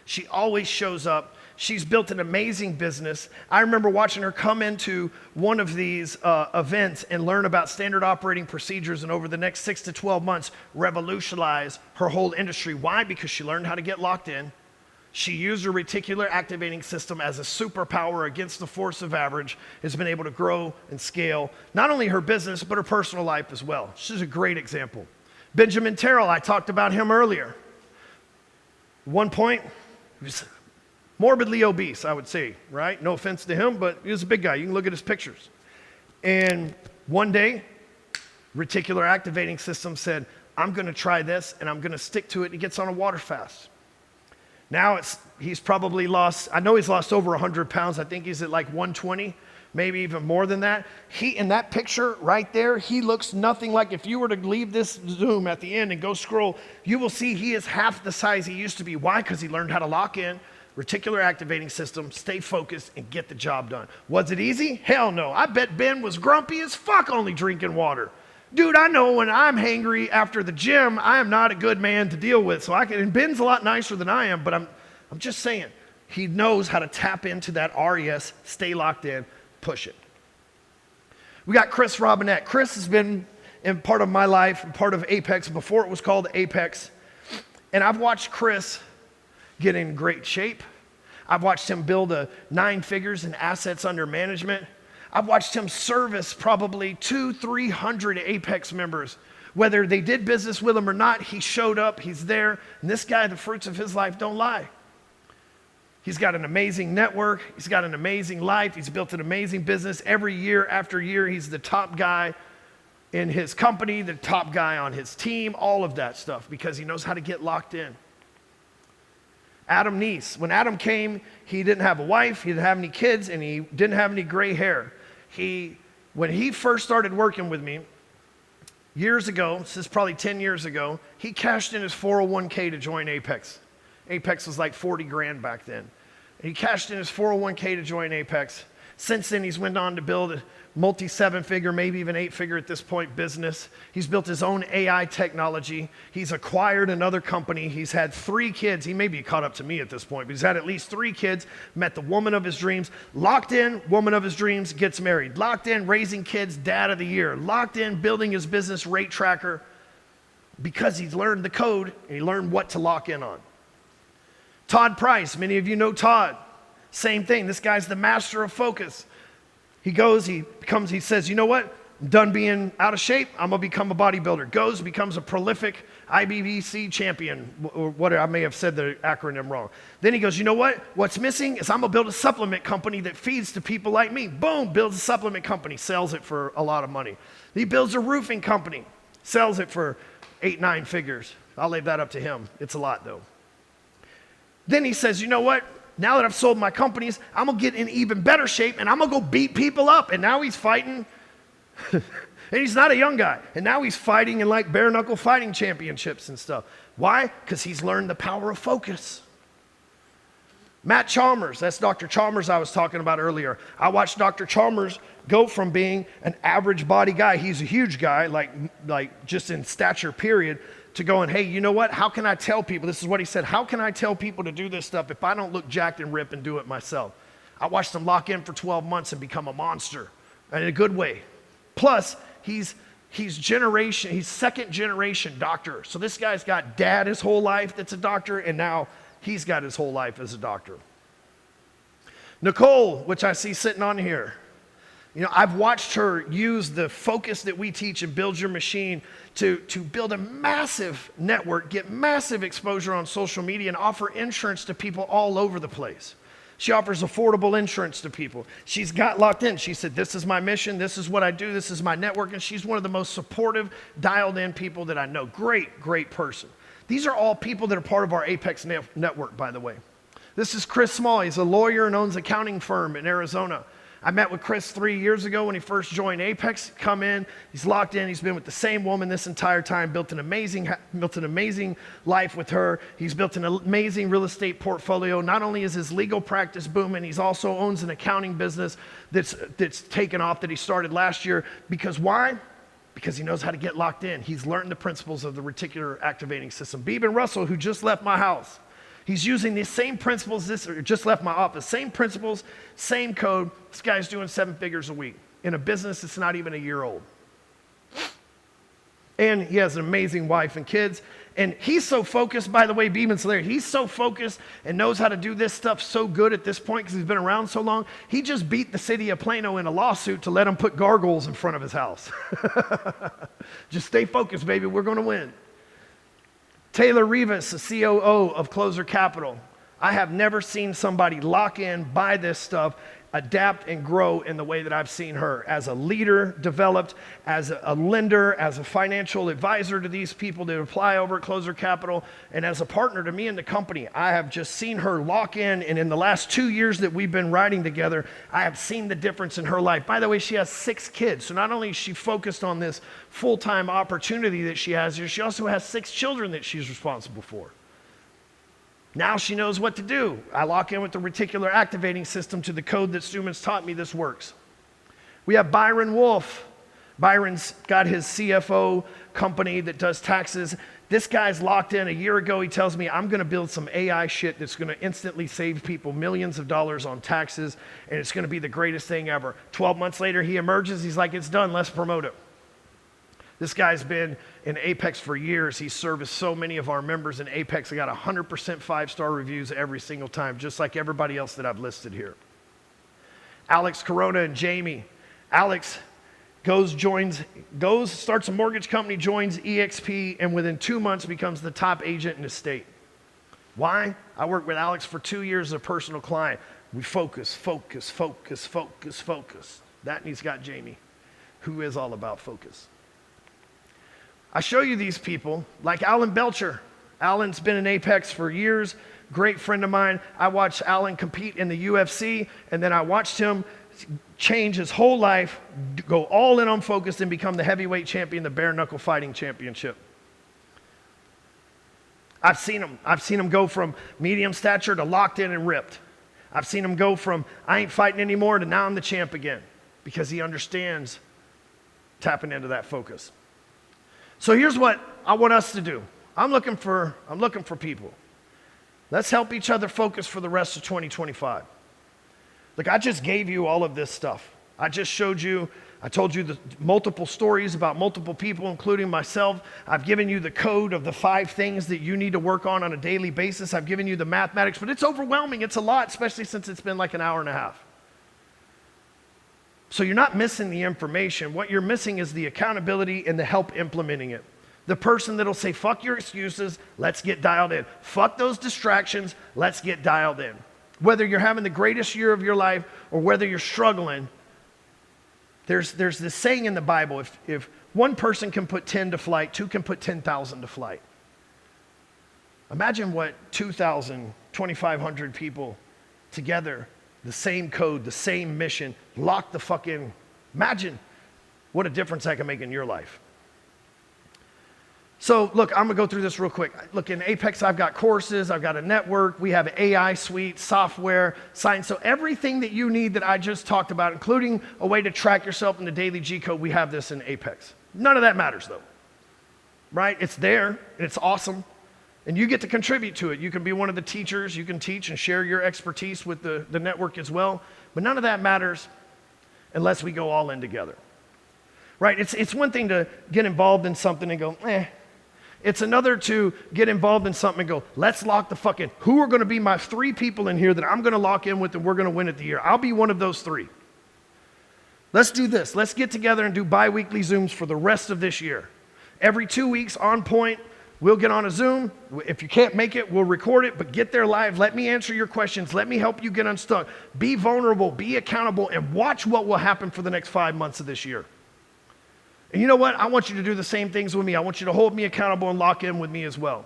She always shows up. She's built an amazing business. I remember watching her come into one of these events and learn about standard operating procedures, and over the next 6 to 12 months, revolutionize her whole industry. Why? Because she learned how to get locked in. She used her reticular activating system as a superpower against the force of average, has been able to grow and scale, not only her business, but her personal life as well. She's a great example. Benjamin Terrell, I talked about him earlier. At one point, he was morbidly obese, I would say, right? No offense to him, but he was a big guy. You can look at his pictures. And one day, reticular activating system said, I'm going to try this, and I'm going to stick to it. He gets on a water fast. Now he's probably lost, I know he's lost over 100 pounds. I think he's at like 120, maybe even more than that. In that picture right there, he looks nothing like, if you were to leave this Zoom at the end and go scroll, you will see he is half the size he used to be. Why? Because he learned how to lock in, reticular activating system, stay focused, and get the job done. Was it easy? Hell no. I bet Ben was grumpy as fuck only drinking water. Dude, I know when I'm hangry after the gym, I am not a good man to deal with. And Ben's a lot nicer than I am, but I'm just saying, he knows how to tap into that RES, stay locked in, push it. We got Chris Robinette. Chris has been in part of my life and part of Apex before it was called Apex. And I've watched Chris get in great shape. I've watched him build 9 figures in assets under management. I've watched him service probably 200-300 Apex members. Whether they did business with him or not, he showed up, he's there. And this guy, the fruits of his life don't lie. He's got an amazing network. He's got an amazing life. He's built an amazing business. Every year after year, he's the top guy in his company, the top guy on his team, all of that stuff, because he knows how to get locked in. Adam Neese. When Adam came, he didn't have a wife, he didn't have any kids, and he didn't have any gray hair. When he first started working with me, years ago, this is probably 10 years ago, he cashed in his 401k to join Apex. Apex was like 40 grand back then. And he cashed in his 401k to join Apex. Since then, he's went on to build a multi-7-figure, maybe even 8-figure at this point, business. He's built his own AI technology. He's acquired another company. He's had 3 kids. He may be caught up to me at this point, but he's had at least 3 kids, met the woman of his dreams, locked in, woman of his dreams, gets married, locked in, raising kids, dad of the year, locked in, building his business rate tracker, because he's learned the code and he learned what to lock in on. Todd Price, many of you know Todd. Same thing. This guy's the master of focus. He says, you know what? I'm done being out of shape. I'm going to become a bodybuilder. Goes, becomes a prolific IBBC champion, or whatever. I may have said the acronym wrong. Then he goes, you know what? What's missing is I'm going to build a supplement company that feeds to people like me. Boom, builds a supplement company, sells it for a lot of money. He builds a roofing company, sells it for 8-9 figures. I'll leave that up to him. It's a lot, though. Then he says, you know what? Now that I've sold my companies, I'm going to get in even better shape, and I'm going to go beat people up. And now he's fighting. And he's not a young guy. And now he's fighting in like bare knuckle fighting championships and stuff. Why? Because he's learned the power of focus. Matt Chalmers, that's Dr. Chalmers I was talking about earlier. I watched Dr. Chalmers go from being an average body guy, he's a huge guy, like just in stature period, to going, hey, you know what? How can I tell people? This is what he said. How can I tell people to do this stuff if I don't look jacked and rip and do it myself? I watched him lock in for 12 months and become a monster in a good way. Plus, he's second generation doctor. So this guy's got dad his whole life that's a doctor, and now he's got his whole life as a doctor. Nicole, which I see sitting on here, you know, I've watched her use the focus that we teach in Build Your Machine to build a massive network, get massive exposure on social media, and offer insurance to people all over the place. She offers affordable insurance to people. She's got locked in. She said, this is my mission. This is what I do. This is my network. And she's one of the most supportive, dialed in people that I know. Great, great person. These are all people that are part of our Apex network, by the way. This is Chris Small. He's a lawyer and owns an accounting firm in Arizona. I met with Chris 3 years ago when he first joined Apex. Come in, he's locked in. He's been with the same woman this entire time, built an amazing life with her. He's built an amazing real estate portfolio. Not only is his legal practice booming, he's also owns an accounting business that's taken off that he started last year. Because why? Because he knows how to get locked in. He's learned the principles of the reticular activating system. Beeben Russell, who just left my house, he's using the same principles, just left my office, same principles, same code. This guy's doing 7 figures a week in a business that's not even a year old. And he has an amazing wife and kids. And he's so focused, by the way, Beeman's hilarious. He's so focused and knows how to do this stuff so good at this point because he's been around so long. He just beat the city of Plano in a lawsuit to let him put gargoyles in front of his house. Just stay focused, baby. We're going to win. Taylor Rivas, the COO of Closer Capital. I have never seen somebody lock in, buy this stuff, adapt and grow in the way that I've seen her. As a leader, developed, as a lender, as a financial advisor to these people that apply over at Closer Capital, and as a partner to me in the company. I have just seen her lock in, and in the last 2 years that we've been riding together, I have seen the difference in her life. By the way, she has 6 kids, so not only is she focused on this full-time opportunity that she has here, she also has 6 children that she's responsible for. Now she knows what to do. I lock in with the reticular activating system to the code that Stewman's taught me. This works. We have Byron Wolf. Byron's got his CFO company that does taxes. This guy's locked in. A year ago, he tells me, I'm going to build some AI shit that's going to instantly save people millions of dollars on taxes, and it's going to be the greatest thing ever. 12 months later, he emerges. He's like, it's done. Let's promote it. This guy's been in Apex for years. He's serviced so many of our members in Apex. I got 100% 5-star reviews every single time, just like everybody else that I've listed here. Alex Corona and Jamie. Alex starts a mortgage company, joins EXP, and within 2 months becomes the top agent in the state. Why? I worked with Alex for 2 years as a personal client. We focus. That, and he's got Jamie, who is all about focus. I show you these people, like Alan Belcher. Alan's been in Apex for years, great friend of mine. I watched Alan compete in the UFC, and then I watched him change his whole life, go all in on focus, and become the heavyweight champion, the bare knuckle fighting championship. I've seen him go from medium stature to locked in and ripped. I've seen him go from I ain't fighting anymore to now I'm the champ again, because he understands tapping into that focus. So here's what I want us to do. I'm looking for people. Let's help each other focus for the rest of 2025. Look, I just gave you all of this stuff. I just showed you, I told you the multiple stories about multiple people, including myself. I've given you the code of the 5 things that you need to work on a daily basis. I've given you the mathematics, but it's overwhelming. It's a lot, especially since it's been like an hour and a half. So you're not missing the information. What you're missing is the accountability and the help implementing it. The person that'll say, fuck your excuses, let's get dialed in. Fuck those distractions, let's get dialed in. Whether you're having the greatest year of your life or whether you're struggling, there's this saying in the Bible, if one person can put 10 to flight, two can put 10,000 to flight. Imagine what 2,000, 2,500 people together, the same code, the same mission, lock the fucking, imagine what a difference that can make in your life. So look, I'm gonna go through this real quick. Look, in Apex, I've got courses, I've got a network, we have AI suite, software, science. So everything that you need that I just talked about, including a way to track yourself in the daily G code, we have this in Apex. None of that matters though, right? It's there, and it's awesome. And you get to contribute to it. You can be one of the teachers, you can teach and share your expertise with the network as well. But none of that matters unless we go all in together, right? It's one thing to get involved in something and go, eh. It's another to get involved in something and go, let's lock the fucking, who are gonna be my 3 people in here that I'm gonna lock in with and we're gonna win at the year? I'll be one of those 3. Let's do this. Let's get together and do bi-weekly Zooms for the rest of this year. Every 2 weeks on point, we'll get on a Zoom. If you can't make it, we'll record it, but get there live. Let me answer your questions. Let me help you get unstuck. Be vulnerable, be accountable, and watch what will happen for the next 5 months of this year. And you know what? I want you to do the same things with me. I want you to hold me accountable and lock in with me as well.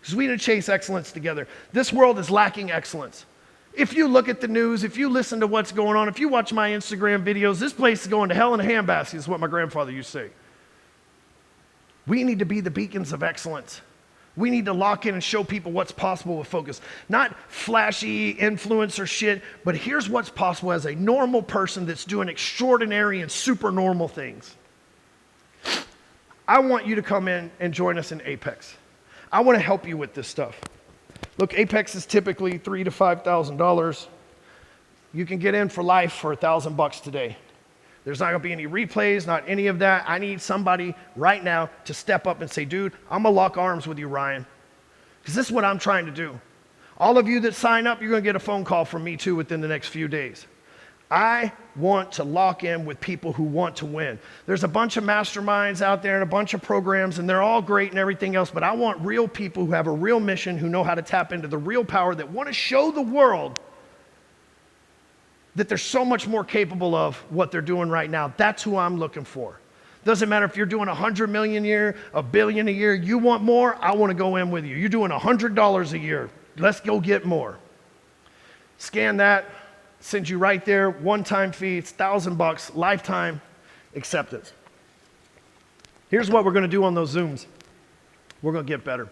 Because we need to chase excellence together. This world is lacking excellence. If you look at the news, if you listen to what's going on, if you watch my Instagram videos, this place is going to hell in a handbasket, is what my grandfather used to say. We need to be the beacons of excellence. We need to lock in and show people what's possible with focus. Not flashy influencer shit, but here's what's possible as a normal person that's doing extraordinary and super normal things. I want you to come in and join us in Apex. I want to help you with this stuff. Look, Apex is typically $3,000 to $5,000. You can get in for life for $1,000 today. There's not gonna be any replays, not any of that. I need somebody right now to step up and say, dude, I'm gonna lock arms with you, Ryan. Because this is what I'm trying to do. All of you that sign up, you're gonna get a phone call from me too within the next few days. I want to lock in with people who want to win. There's a bunch of masterminds out there and a bunch of programs, and they're all great and everything else, but I want real people who have a real mission, who know how to tap into the real power, that want to show the world that they're so much more capable of what they're doing right now. That's who I'm looking for. Doesn't matter if you're doing 100 million a year, $1 billion a year, you want more, I want to go in with you. You're doing $100 a year, let's go get more. Scan that, sends you right there, one-time fee, it's $1,000, lifetime acceptance. Here's what we're gonna do on those Zooms. We're gonna get better.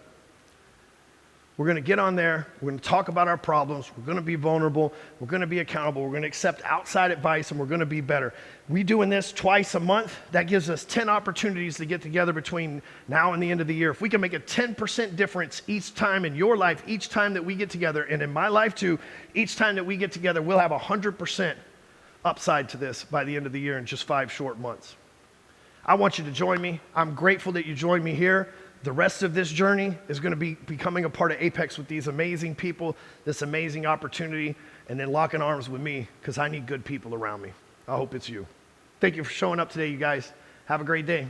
We're gonna get on there, we're gonna talk about our problems, we're gonna be vulnerable, we're gonna be accountable, we're gonna accept outside advice, and we're gonna be better. We doing this twice a month, that gives us 10 opportunities to get together between now and the end of the year. If we can make a 10% difference each time in your life, each time that we get together, and in my life too, each time that we get together, we'll have 100% upside to this by the end of the year in just 5 short months. I want you to join me. I'm grateful that you joined me here. The rest of this journey is going to be becoming a part of Apex with these amazing people, this amazing opportunity, and then locking arms with me, because I need good people around me. I hope it's you. Thank you for showing up today, you guys. Have a great day.